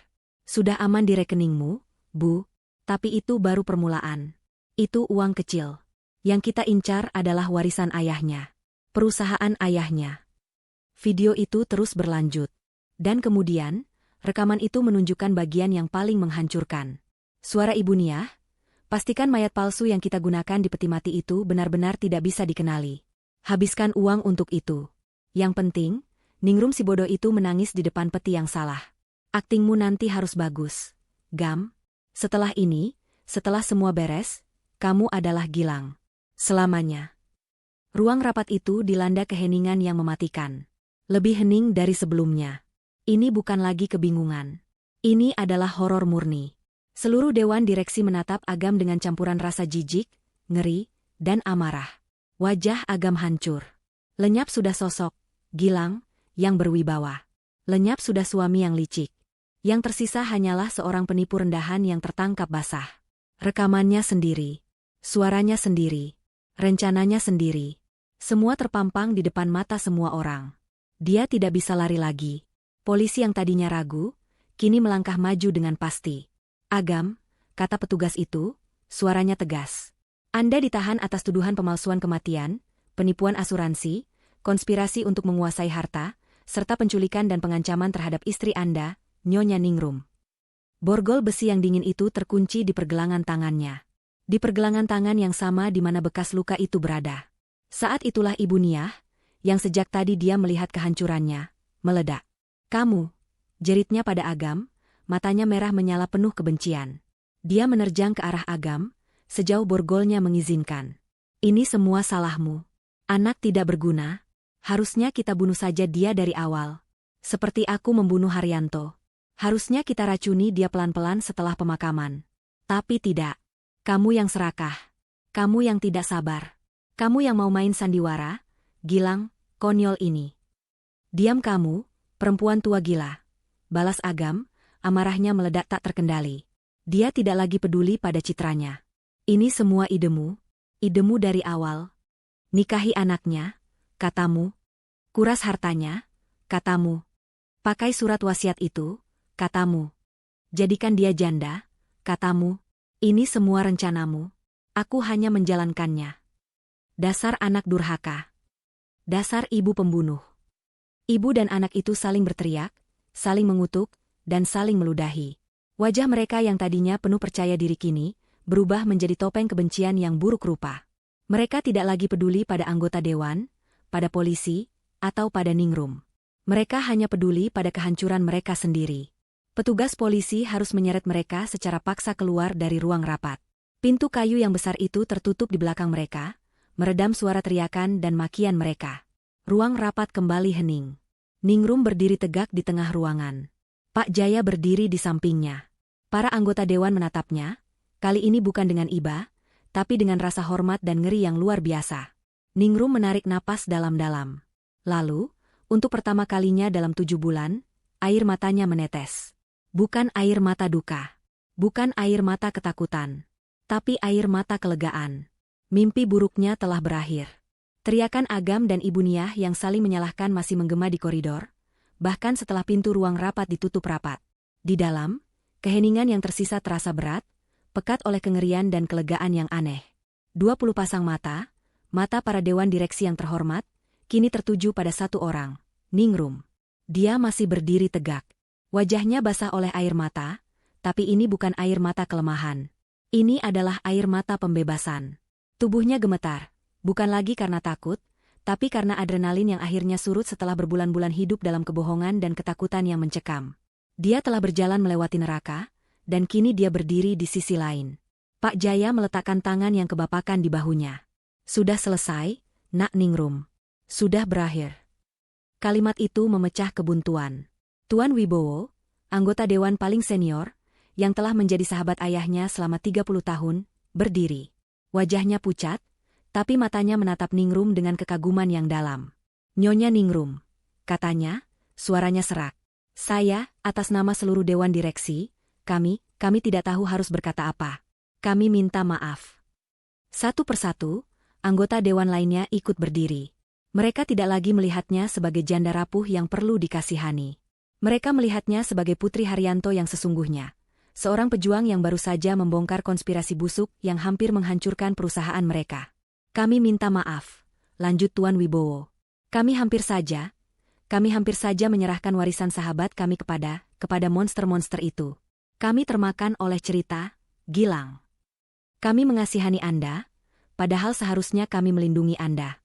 Sudah aman di rekeningmu, Bu. Tapi itu baru permulaan. Itu uang kecil. Yang kita incar adalah warisan ayahnya. Perusahaan ayahnya. Video itu terus berlanjut. Dan kemudian, rekaman itu menunjukkan bagian yang paling menghancurkan. Suara Ibu Niah, pastikan mayat palsu yang kita gunakan di peti mati itu benar-benar tidak bisa dikenali. Habiskan uang untuk itu. Yang penting, Ningrum si bodoh itu menangis di depan peti yang salah. Aktingmu nanti harus bagus. Gam, setelah ini, setelah semua beres, kamu adalah Gilang. Selamanya. Ruang rapat itu dilanda keheningan yang mematikan. Lebih hening dari sebelumnya. Ini bukan lagi kebingungan. Ini adalah horor murni. Seluruh dewan direksi menatap Agam dengan campuran rasa jijik, ngeri, dan amarah. Wajah Agam hancur. Lenyap sudah sosok Gilang yang berwibawa. Lenyap sudah suami yang licik. Yang tersisa hanyalah seorang penipu rendahan yang tertangkap basah. Rekamannya sendiri. Suaranya sendiri. Rencananya sendiri. Semua terpampang di depan mata semua orang. Dia tidak bisa lari lagi. Polisi yang tadinya ragu, kini melangkah maju dengan pasti. Agam, kata petugas itu, suaranya tegas. Anda ditahan atas tuduhan pemalsuan kematian, penipuan asuransi, konspirasi untuk menguasai harta, serta penculikan dan pengancaman terhadap istri Anda, Nyonya Ningrum. Borgol besi yang dingin itu terkunci di pergelangan tangannya. Di pergelangan tangan yang sama di mana bekas luka itu berada. Saat itulah Ibu Niah, yang sejak tadi dia melihat kehancurannya, meledak. Kamu, jeritnya pada Agam, matanya merah menyala penuh kebencian. Dia menerjang ke arah Agam, sejauh borgolnya mengizinkan. Ini semua salahmu. Anak tidak berguna, harusnya kita bunuh saja dia dari awal. Seperti aku membunuh Haryanto. Harusnya kita racuni dia pelan-pelan setelah pemakaman. Tapi tidak. Kamu yang serakah. Kamu yang tidak sabar. Kamu yang mau main sandiwara, Gilang, konyol ini. Diam kamu, perempuan tua gila. Balas Agam, amarahnya meledak tak terkendali. Dia tidak lagi peduli pada citranya. Ini semua idemu. Idemu dari awal. Nikahi anaknya, katamu. Kuras hartanya, katamu. Pakai surat wasiat itu, katamu. Jadikan dia janda, katamu. Ini semua rencanamu. Aku hanya menjalankannya. Dasar anak durhaka. Dasar ibu pembunuh. Ibu dan anak itu saling berteriak, saling mengutuk, dan saling meludahi. Wajah mereka yang tadinya penuh percaya diri kini, berubah menjadi topeng kebencian yang buruk rupa. Mereka tidak lagi peduli pada anggota dewan, pada polisi, atau pada Ningrum. Mereka hanya peduli pada kehancuran mereka sendiri. Petugas polisi harus menyeret mereka secara paksa keluar dari ruang rapat. Pintu kayu yang besar itu tertutup di belakang mereka, meredam suara teriakan dan makian mereka. Ruang rapat kembali hening. Ningrum berdiri tegak di tengah ruangan. Pak Jaya berdiri di sampingnya. Para anggota dewan menatapnya, kali ini bukan dengan iba, tapi dengan rasa hormat dan ngeri yang luar biasa. Ningrum menarik napas dalam-dalam. Lalu, untuk pertama kalinya dalam 7 bulan, air matanya menetes. Bukan air mata duka. Bukan air mata ketakutan. Tapi air mata kelegaan. Mimpi buruknya telah berakhir. Teriakan Agam dan Ibu Niah yang saling menyalahkan masih menggema di koridor, bahkan setelah pintu ruang rapat ditutup rapat. Di dalam, keheningan yang tersisa terasa berat, pekat oleh kengerian dan kelegaan yang aneh. 20 pasang mata, mata para dewan direksi yang terhormat, kini tertuju pada satu orang, Ningrum. Dia masih berdiri tegak. Wajahnya basah oleh air mata, tapi ini bukan air mata kelemahan. Ini adalah air mata pembebasan. Tubuhnya gemetar, bukan lagi karena takut, tapi karena adrenalin yang akhirnya surut setelah berbulan-bulan hidup dalam kebohongan dan ketakutan yang mencekam. Dia telah berjalan melewati neraka, dan kini dia berdiri di sisi lain. Pak Jaya meletakkan tangan yang kebapakan di bahunya. Sudah selesai, Nak Ningrum. Sudah berakhir. Kalimat itu memecah kebuntuan. Tuan Wibowo, anggota dewan paling senior, yang telah menjadi sahabat ayahnya selama 30 tahun, berdiri. Wajahnya pucat, tapi matanya menatap Ningrum dengan kekaguman yang dalam. Nyonya Ningrum, katanya, suaranya serak. Saya, atas nama seluruh dewan direksi, kami tidak tahu harus berkata apa. Kami minta maaf. Satu persatu, anggota dewan lainnya ikut berdiri. Mereka tidak lagi melihatnya sebagai janda rapuh yang perlu dikasihani. Mereka melihatnya sebagai Putri Haryanto yang sesungguhnya. Seorang pejuang yang baru saja membongkar konspirasi busuk yang hampir menghancurkan perusahaan mereka. Kami minta maaf, lanjut Tuan Wibowo. Kami hampir saja menyerahkan warisan sahabat kami kepada monster-monster itu. Kami termakan oleh cerita, Gilang. Kami mengasihani Anda, padahal seharusnya kami melindungi Anda.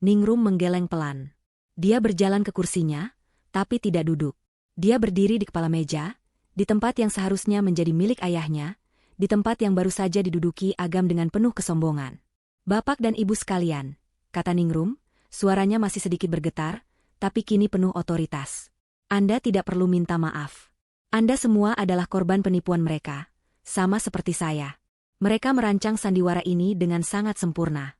Ningrum menggeleng pelan. Dia berjalan ke kursinya, tapi tidak duduk. Dia berdiri di kepala meja, di tempat yang seharusnya menjadi milik ayahnya, di tempat yang baru saja diduduki Agam dengan penuh kesombongan. Bapak dan Ibu sekalian, kata Ningrum, suaranya masih sedikit bergetar, tapi kini penuh otoritas. Anda tidak perlu minta maaf. Anda semua adalah korban penipuan mereka, sama seperti saya. Mereka merancang sandiwara ini dengan sangat sempurna.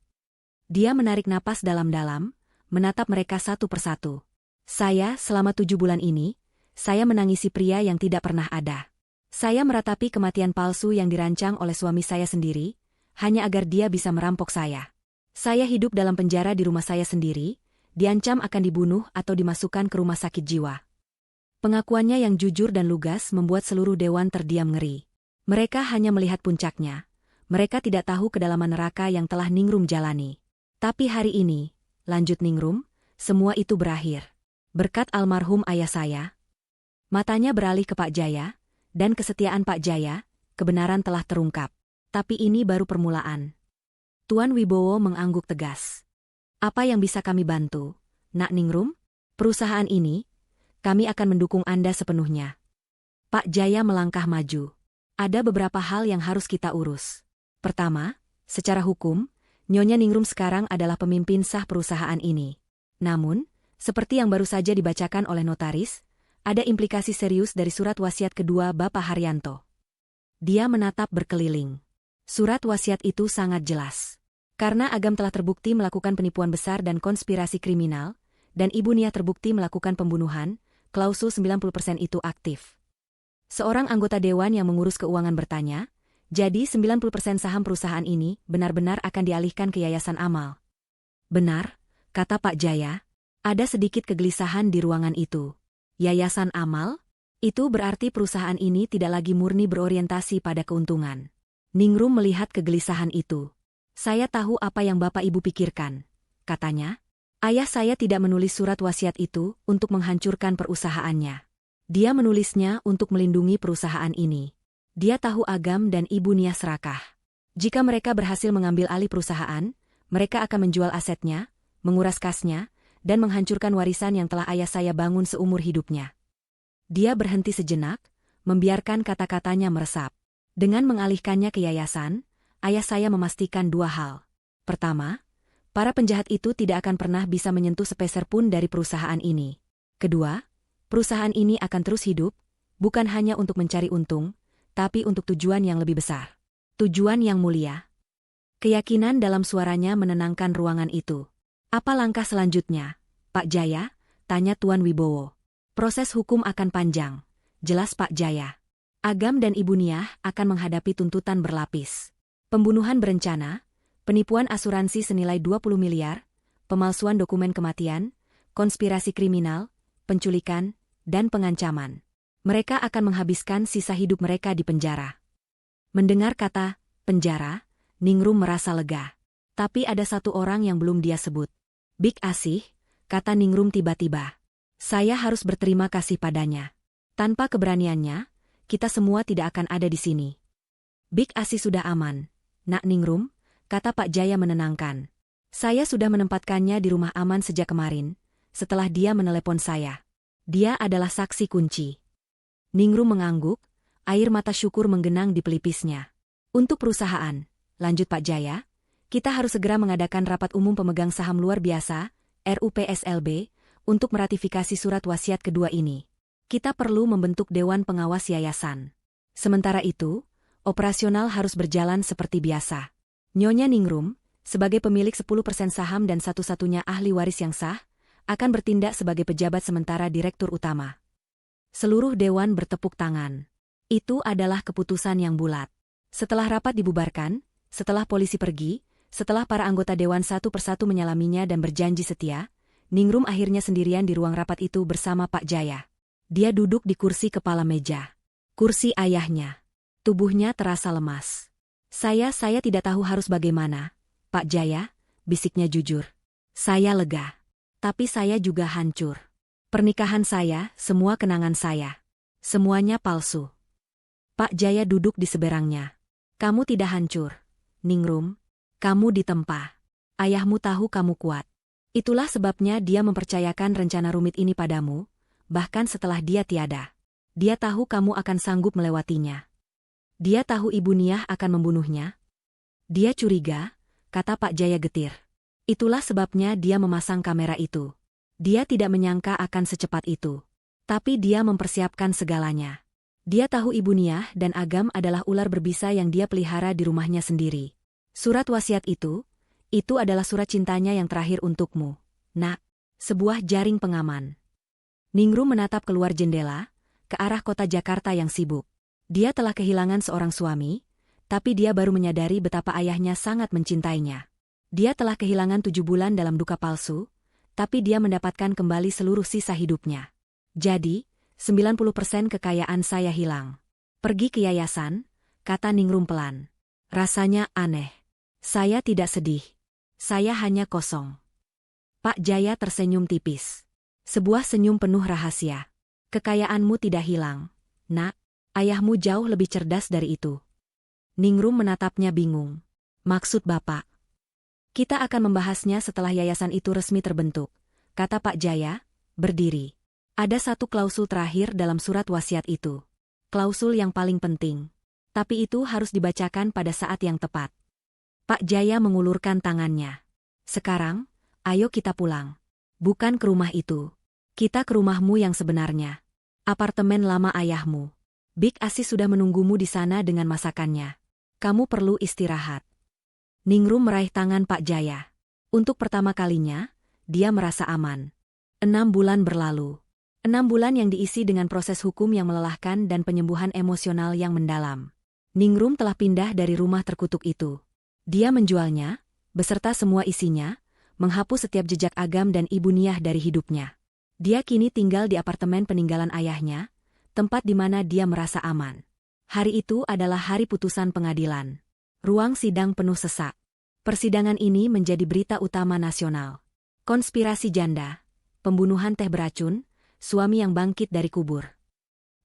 Dia menarik napas dalam-dalam, menatap mereka satu persatu. Saya, selama 7 bulan ini, saya menangisi pria yang tidak pernah ada. Saya meratapi kematian palsu yang dirancang oleh suami saya sendiri, hanya agar dia bisa merampok saya. Saya hidup dalam penjara di rumah saya sendiri, diancam akan dibunuh atau dimasukkan ke rumah sakit jiwa. Pengakuannya yang jujur dan lugas membuat seluruh dewan terdiam ngeri. Mereka hanya melihat puncaknya. Mereka tidak tahu kedalaman neraka yang telah Ningrum jalani. Tapi hari ini, lanjut Ningrum, semua itu berakhir. Berkat almarhum ayah saya. Matanya beralih ke Pak Jaya, dan kesetiaan Pak Jaya, kebenaran telah terungkap. Tapi ini baru permulaan. Tuan Wibowo mengangguk tegas. Apa yang bisa kami bantu, Nak Ningrum? Perusahaan ini, kami akan mendukung Anda sepenuhnya. Pak Jaya melangkah maju. Ada beberapa hal yang harus kita urus. Pertama, secara hukum, Nyonya Ningrum sekarang adalah pemimpin sah perusahaan ini. Namun, seperti yang baru saja dibacakan oleh notaris, ada implikasi serius dari surat wasiat kedua Bapak Haryanto. Dia menatap berkeliling. Surat wasiat itu sangat jelas. Karena Agam telah terbukti melakukan penipuan besar dan konspirasi kriminal, dan Ibu Nia terbukti melakukan pembunuhan, klausul 90% itu aktif. Seorang anggota dewan yang mengurus keuangan bertanya, jadi 90% saham perusahaan ini benar-benar akan dialihkan ke Yayasan Amal. Benar, kata Pak Jaya. Ada sedikit kegelisahan di ruangan itu. Yayasan Amal? Itu berarti perusahaan ini tidak lagi murni berorientasi pada keuntungan. Ningrum melihat kegelisahan itu. Saya tahu apa yang Bapak Ibu pikirkan, katanya. Ayah saya tidak menulis surat wasiat itu untuk menghancurkan perusahaannya. Dia menulisnya untuk melindungi perusahaan ini. Dia tahu Agam dan Ibu Nia serakah. Jika mereka berhasil mengambil alih perusahaan, mereka akan menjual asetnya, menguras kasnya, dan menghancurkan warisan yang telah ayah saya bangun seumur hidupnya. Dia berhenti sejenak, membiarkan kata-katanya meresap. Dengan mengalihkannya ke yayasan, ayah saya memastikan dua hal. Pertama, para penjahat itu tidak akan pernah bisa menyentuh sepeser pun dari perusahaan ini. Kedua, perusahaan ini akan terus hidup, bukan hanya untuk mencari untung, tapi untuk tujuan yang lebih besar. Tujuan yang mulia. Keyakinan dalam suaranya menenangkan ruangan itu. Apa langkah selanjutnya, Pak Jaya? Tanya Tuan Wibowo. Proses hukum akan panjang, jelas Pak Jaya. Agam dan Ibu Nia akan menghadapi tuntutan berlapis. Pembunuhan berencana, penipuan asuransi senilai 20 miliar, pemalsuan dokumen kematian, konspirasi kriminal, penculikan, dan pengancaman. Mereka akan menghabiskan sisa hidup mereka di penjara. Mendengar kata penjara, Ningrum merasa lega. Tapi ada satu orang yang belum dia sebut. Big Asih, kata Ningrum tiba-tiba. Saya harus berterima kasih padanya. Tanpa keberaniannya, kita semua tidak akan ada di sini. Big Asih sudah aman, Nak Ningrum, kata Pak Jaya menenangkan. Saya sudah menempatkannya di rumah aman sejak kemarin, setelah dia menelepon saya. Dia adalah saksi kunci. Ningrum mengangguk, air mata syukur menggenang di pelipisnya. Untuk perusahaan, lanjut Pak Jaya, kita harus segera mengadakan rapat umum pemegang saham luar biasa, RUPSLB, untuk meratifikasi surat wasiat kedua ini. Kita perlu membentuk Dewan Pengawas Yayasan. Sementara itu, operasional harus berjalan seperti biasa. Nyonya Ningrum, sebagai pemilik 10% saham dan satu-satunya ahli waris yang sah, akan bertindak sebagai pejabat sementara direktur utama. Seluruh dewan bertepuk tangan. Itu adalah keputusan yang bulat. Setelah rapat dibubarkan, setelah polisi pergi, setelah para anggota dewan satu persatu menyalaminya dan berjanji setia, Ningrum akhirnya sendirian di ruang rapat itu bersama Pak Jaya. Dia duduk di kursi kepala meja. Kursi ayahnya. Tubuhnya terasa lemas. Saya tidak tahu harus bagaimana, Pak Jaya, bisiknya jujur. Saya lega. Tapi saya juga hancur. Pernikahan saya, semua kenangan saya. Semuanya palsu. Pak Jaya duduk di seberangnya. Kamu tidak hancur, Ningrum. Kamu ditempa. Ayahmu tahu kamu kuat. Itulah sebabnya dia mempercayakan rencana rumit ini padamu, bahkan setelah dia tiada. Dia tahu kamu akan sanggup melewatinya. Dia tahu Ibu Nia akan membunuhnya. Dia curiga, kata Pak Jaya getir. Itulah sebabnya dia memasang kamera itu. Dia tidak menyangka akan secepat itu. Tapi dia mempersiapkan segalanya. Dia tahu Ibu Niah dan Agam adalah ular berbisa yang dia pelihara di rumahnya sendiri. Surat wasiat itu adalah surat cintanya yang terakhir untukmu, Nak. Sebuah jaring pengaman. Ningrum menatap keluar jendela, ke arah kota Jakarta yang sibuk. Dia telah kehilangan seorang suami, tapi dia baru menyadari betapa ayahnya sangat mencintainya. Dia telah kehilangan 7 bulan dalam duka palsu, tapi dia mendapatkan kembali seluruh sisa hidupnya. Jadi, 90% kekayaan saya hilang. Pergi ke yayasan, kata Ningrum pelan. Rasanya aneh. Saya tidak sedih. Saya hanya kosong. Pak Jaya tersenyum tipis. Sebuah senyum penuh rahasia. Kekayaanmu tidak hilang, Nak. Ayahmu jauh lebih cerdas dari itu. Ningrum menatapnya bingung. Maksud Bapak? Kita akan membahasnya setelah yayasan itu resmi terbentuk, kata Pak Jaya, berdiri. Ada satu klausul terakhir dalam surat wasiat itu. Klausul yang paling penting. Tapi itu harus dibacakan pada saat yang tepat. Pak Jaya mengulurkan tangannya. Sekarang, ayo kita pulang. Bukan ke rumah itu. Kita ke rumahmu yang sebenarnya. Apartemen lama ayahmu. Big Asi sudah menunggumu di sana dengan masakannya. Kamu perlu istirahat. Ningrum meraih tangan Pak Jaya. Untuk pertama kalinya, dia merasa aman. 6 bulan berlalu. 6 bulan yang diisi dengan proses hukum yang melelahkan dan penyembuhan emosional yang mendalam. Ningrum telah pindah dari rumah terkutuk itu. Dia menjualnya, beserta semua isinya, menghapus setiap jejak Agam dan Ibu Niah dari hidupnya. Dia kini tinggal di apartemen peninggalan ayahnya, tempat di mana dia merasa aman. Hari itu adalah hari putusan pengadilan. Ruang sidang penuh sesak. Persidangan ini menjadi berita utama nasional. Konspirasi janda, pembunuhan teh beracun, suami yang bangkit dari kubur.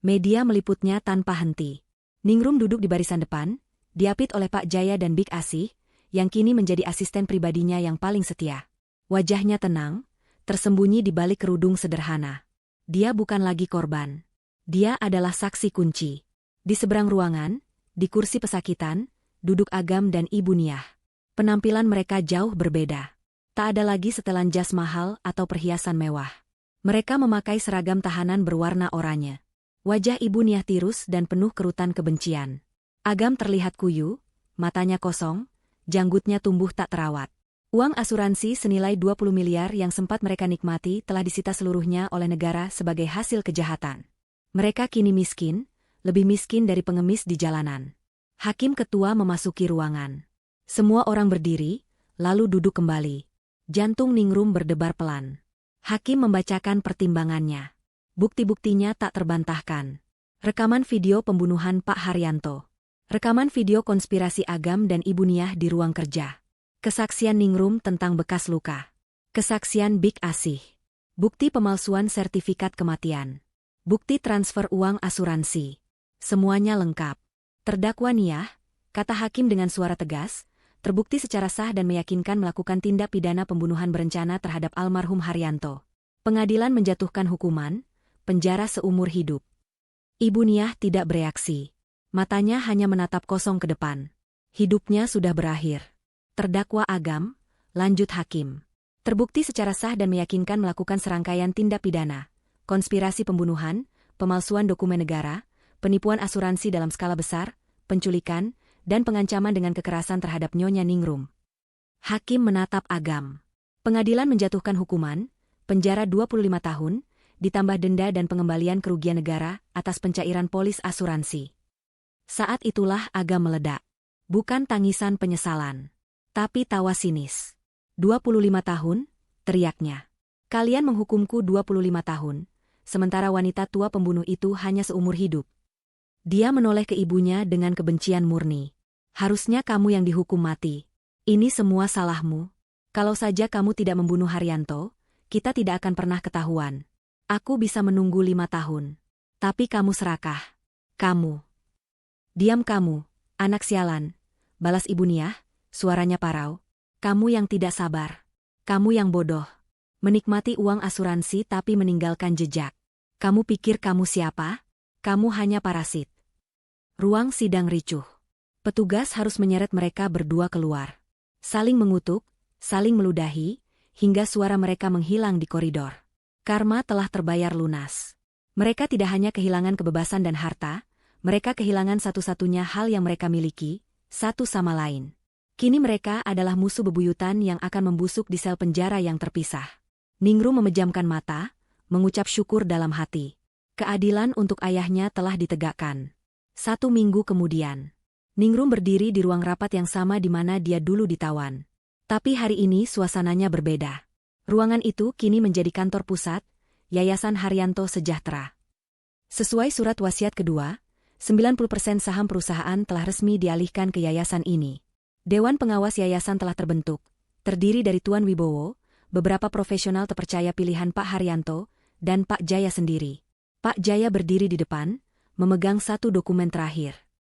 Media meliputnya tanpa henti. Ningrum duduk di barisan depan, diapit oleh Pak Jaya dan Big Asih, yang kini menjadi asisten pribadinya yang paling setia. Wajahnya tenang, tersembunyi di balik kerudung sederhana. Dia bukan lagi korban. Dia adalah saksi kunci. Di seberang ruangan, di kursi pesakitan, duduk Agam dan Ibu Niah. Penampilan mereka jauh berbeda. Tak ada lagi setelan jas mahal atau perhiasan mewah. Mereka memakai seragam tahanan berwarna oranye. Wajah Ibu Niah tirus dan penuh kerutan kebencian. Agam terlihat kuyu, matanya kosong, janggutnya tumbuh tak terawat. Uang asuransi senilai 20 miliar yang sempat mereka nikmati telah disita seluruhnya oleh negara sebagai hasil kejahatan. Mereka kini miskin, lebih miskin dari pengemis di jalanan. Hakim ketua memasuki ruangan. Semua orang berdiri, lalu duduk kembali. Jantung Ningrum berdebar pelan. Hakim membacakan pertimbangannya. Bukti-buktinya tak terbantahkan. Rekaman video pembunuhan Pak Haryanto. Rekaman video konspirasi Agam dan Ibu Niah di ruang kerja. Kesaksian Ningrum tentang bekas luka. Kesaksian Big Asih. Bukti pemalsuan sertifikat kematian. Bukti transfer uang asuransi. Semuanya lengkap. Terdakwa Niah, kata hakim dengan suara tegas, terbukti secara sah dan meyakinkan melakukan tindak pidana pembunuhan berencana terhadap almarhum Haryanto. Pengadilan menjatuhkan hukuman, penjara seumur hidup. Ibu Niah tidak bereaksi. Matanya hanya menatap kosong ke depan. Hidupnya sudah berakhir. Terdakwa Agam, lanjut hakim. Terbukti secara sah dan meyakinkan melakukan serangkaian tindak pidana, konspirasi pembunuhan, pemalsuan dokumen negara, penipuan asuransi dalam skala besar, penculikan, dan pengancaman dengan kekerasan terhadap Nyonya Ningrum. Hakim menatap Agam. Pengadilan menjatuhkan hukuman, penjara 25 tahun, ditambah denda dan pengembalian kerugian negara atas pencairan polis asuransi. Saat itulah Agam meledak. Bukan tangisan penyesalan, tapi tawa sinis. 25 tahun, teriaknya. Kalian menghukumku 25 tahun, sementara wanita tua pembunuh itu hanya seumur hidup. Dia menoleh ke ibunya dengan kebencian murni. Harusnya kamu yang dihukum mati. Ini semua salahmu. Kalau saja kamu tidak membunuh Haryanto, kita tidak akan pernah ketahuan. Aku bisa menunggu 5 tahun. Tapi kamu serakah. Kamu. Diam kamu, anak sialan. Balas Ibu Niah, suaranya parau. Kamu yang tidak sabar. Kamu yang bodoh. Menikmati uang asuransi tapi meninggalkan jejak. Kamu pikir kamu siapa? Kamu hanya parasit. Ruang sidang ricuh. Petugas harus menyeret mereka berdua keluar. Saling mengutuk, saling meludahi, hingga suara mereka menghilang di koridor. Karma telah terbayar lunas. Mereka tidak hanya kehilangan kebebasan dan harta, mereka kehilangan satu-satunya hal yang mereka miliki, satu sama lain. Kini mereka adalah musuh bebuyutan yang akan membusuk di sel penjara yang terpisah. Ningrum memejamkan mata, mengucap syukur dalam hati. Keadilan untuk ayahnya telah ditegakkan. 1 minggu kemudian, Ningrum berdiri di ruang rapat yang sama di mana dia dulu ditawan. Tapi hari ini suasananya berbeda. Ruangan itu kini menjadi kantor pusat, Yayasan Haryanto Sejahtera. Sesuai surat wasiat kedua, 90% saham perusahaan telah resmi dialihkan ke yayasan ini. Dewan pengawas yayasan telah terbentuk, terdiri dari Tuan Wibowo, beberapa profesional terpercaya pilihan Pak Haryanto, dan Pak Jaya sendiri. Pak Jaya berdiri di depan, memegang satu dokumen terakhir.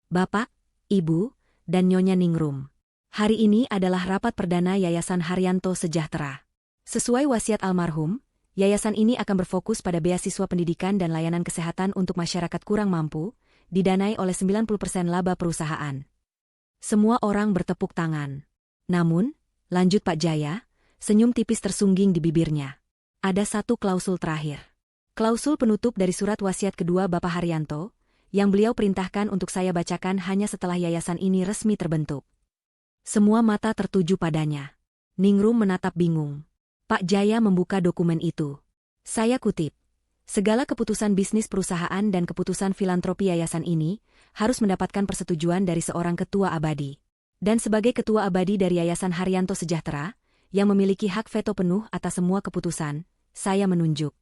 Bapak, Ibu, dan Nyonya Ningrum. Hari ini adalah rapat perdana Yayasan Haryanto Sejahtera. Sesuai wasiat almarhum, yayasan ini akan berfokus pada beasiswa pendidikan dan layanan kesehatan untuk masyarakat kurang mampu, didanai oleh 90% laba perusahaan. Semua orang bertepuk tangan. Namun, lanjut Pak Jaya, senyum tipis tersungging di bibirnya. Ada satu klausul terakhir. Klausul penutup dari surat wasiat kedua Bapak Haryanto, yang beliau perintahkan untuk saya bacakan hanya setelah yayasan ini resmi terbentuk. Semua mata tertuju padanya. Ningrum menatap bingung. Pak Jaya membuka dokumen itu. Saya kutip. Segala keputusan bisnis perusahaan dan keputusan filantropi yayasan ini harus mendapatkan persetujuan dari seorang ketua abadi. Dan sebagai ketua abadi dari Yayasan Haryanto Sejahtera, yang memiliki hak veto penuh atas semua keputusan, saya menunjuk.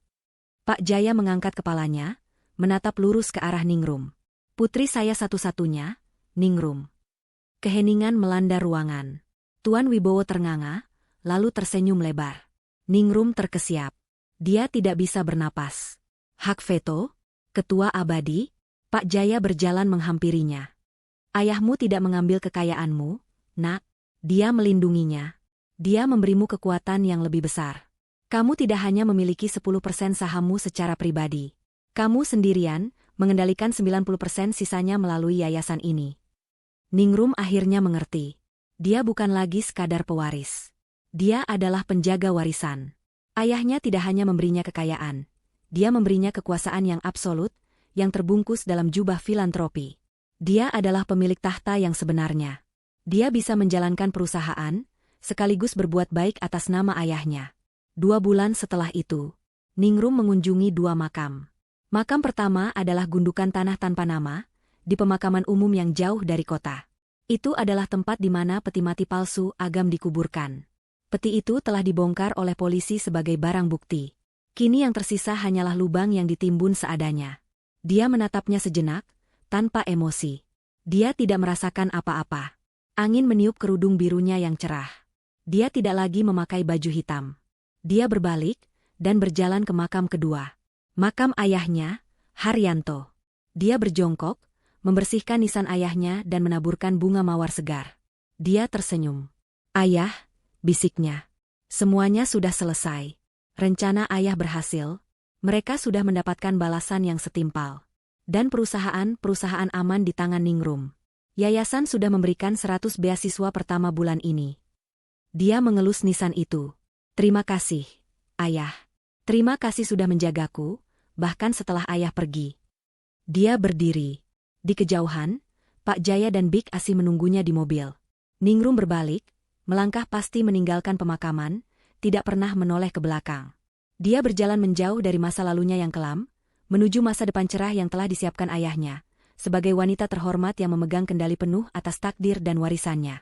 Pak Jaya mengangkat kepalanya, menatap lurus ke arah Ningrum. Putri saya satu-satunya, Ningrum. Keheningan melanda ruangan. Tuan Wibowo ternganga, lalu tersenyum lebar. Ningrum terkesiap. Dia tidak bisa bernapas. Hak veto? Ketua abadi? Pak Jaya berjalan menghampirinya. Ayahmu tidak mengambil kekayaanmu, nak. Dia melindunginya. Dia memberimu kekuatan yang lebih besar. Kamu tidak hanya memiliki 10% sahammu secara pribadi. Kamu sendirian, mengendalikan 90% sisanya melalui yayasan ini. Ningrum akhirnya mengerti. Dia bukan lagi sekadar pewaris. Dia adalah penjaga warisan. Ayahnya tidak hanya memberinya kekayaan. Dia memberinya kekuasaan yang absolut, yang terbungkus dalam jubah filantropi. Dia adalah pemilik tahta yang sebenarnya. Dia bisa menjalankan perusahaan, sekaligus berbuat baik atas nama ayahnya. 2 bulan setelah itu, Ningrum mengunjungi 2 makam. Makam pertama adalah gundukan tanah tanpa nama, di pemakaman umum yang jauh dari kota. Itu adalah tempat di mana peti mati palsu Agam dikuburkan. Peti itu telah dibongkar oleh polisi sebagai barang bukti. Kini yang tersisa hanyalah lubang yang ditimbun seadanya. Dia menatapnya sejenak, tanpa emosi. Dia tidak merasakan apa-apa. Angin meniup kerudung birunya yang cerah. Dia tidak lagi memakai baju hitam. Dia berbalik, dan berjalan ke makam kedua. Makam ayahnya, Haryanto. Dia berjongkok, membersihkan nisan ayahnya dan menaburkan bunga mawar segar. Dia tersenyum. Ayah, bisiknya. Semuanya sudah selesai. Rencana ayah berhasil. Mereka sudah mendapatkan balasan yang setimpal. Dan perusahaan aman di tangan Ningrum. Yayasan sudah memberikan 100 beasiswa pertama bulan ini. Dia mengelus nisan itu. Terima kasih, ayah. Terima kasih sudah menjagaku, bahkan setelah ayah pergi. Dia berdiri. Di kejauhan, Pak Jaya dan Bik Asi menunggunya di mobil. Ningrum berbalik, melangkah pasti meninggalkan pemakaman, tidak pernah menoleh ke belakang. Dia berjalan menjauh dari masa lalunya yang kelam, menuju masa depan cerah yang telah disiapkan ayahnya, sebagai wanita terhormat yang memegang kendali penuh atas takdir dan warisannya.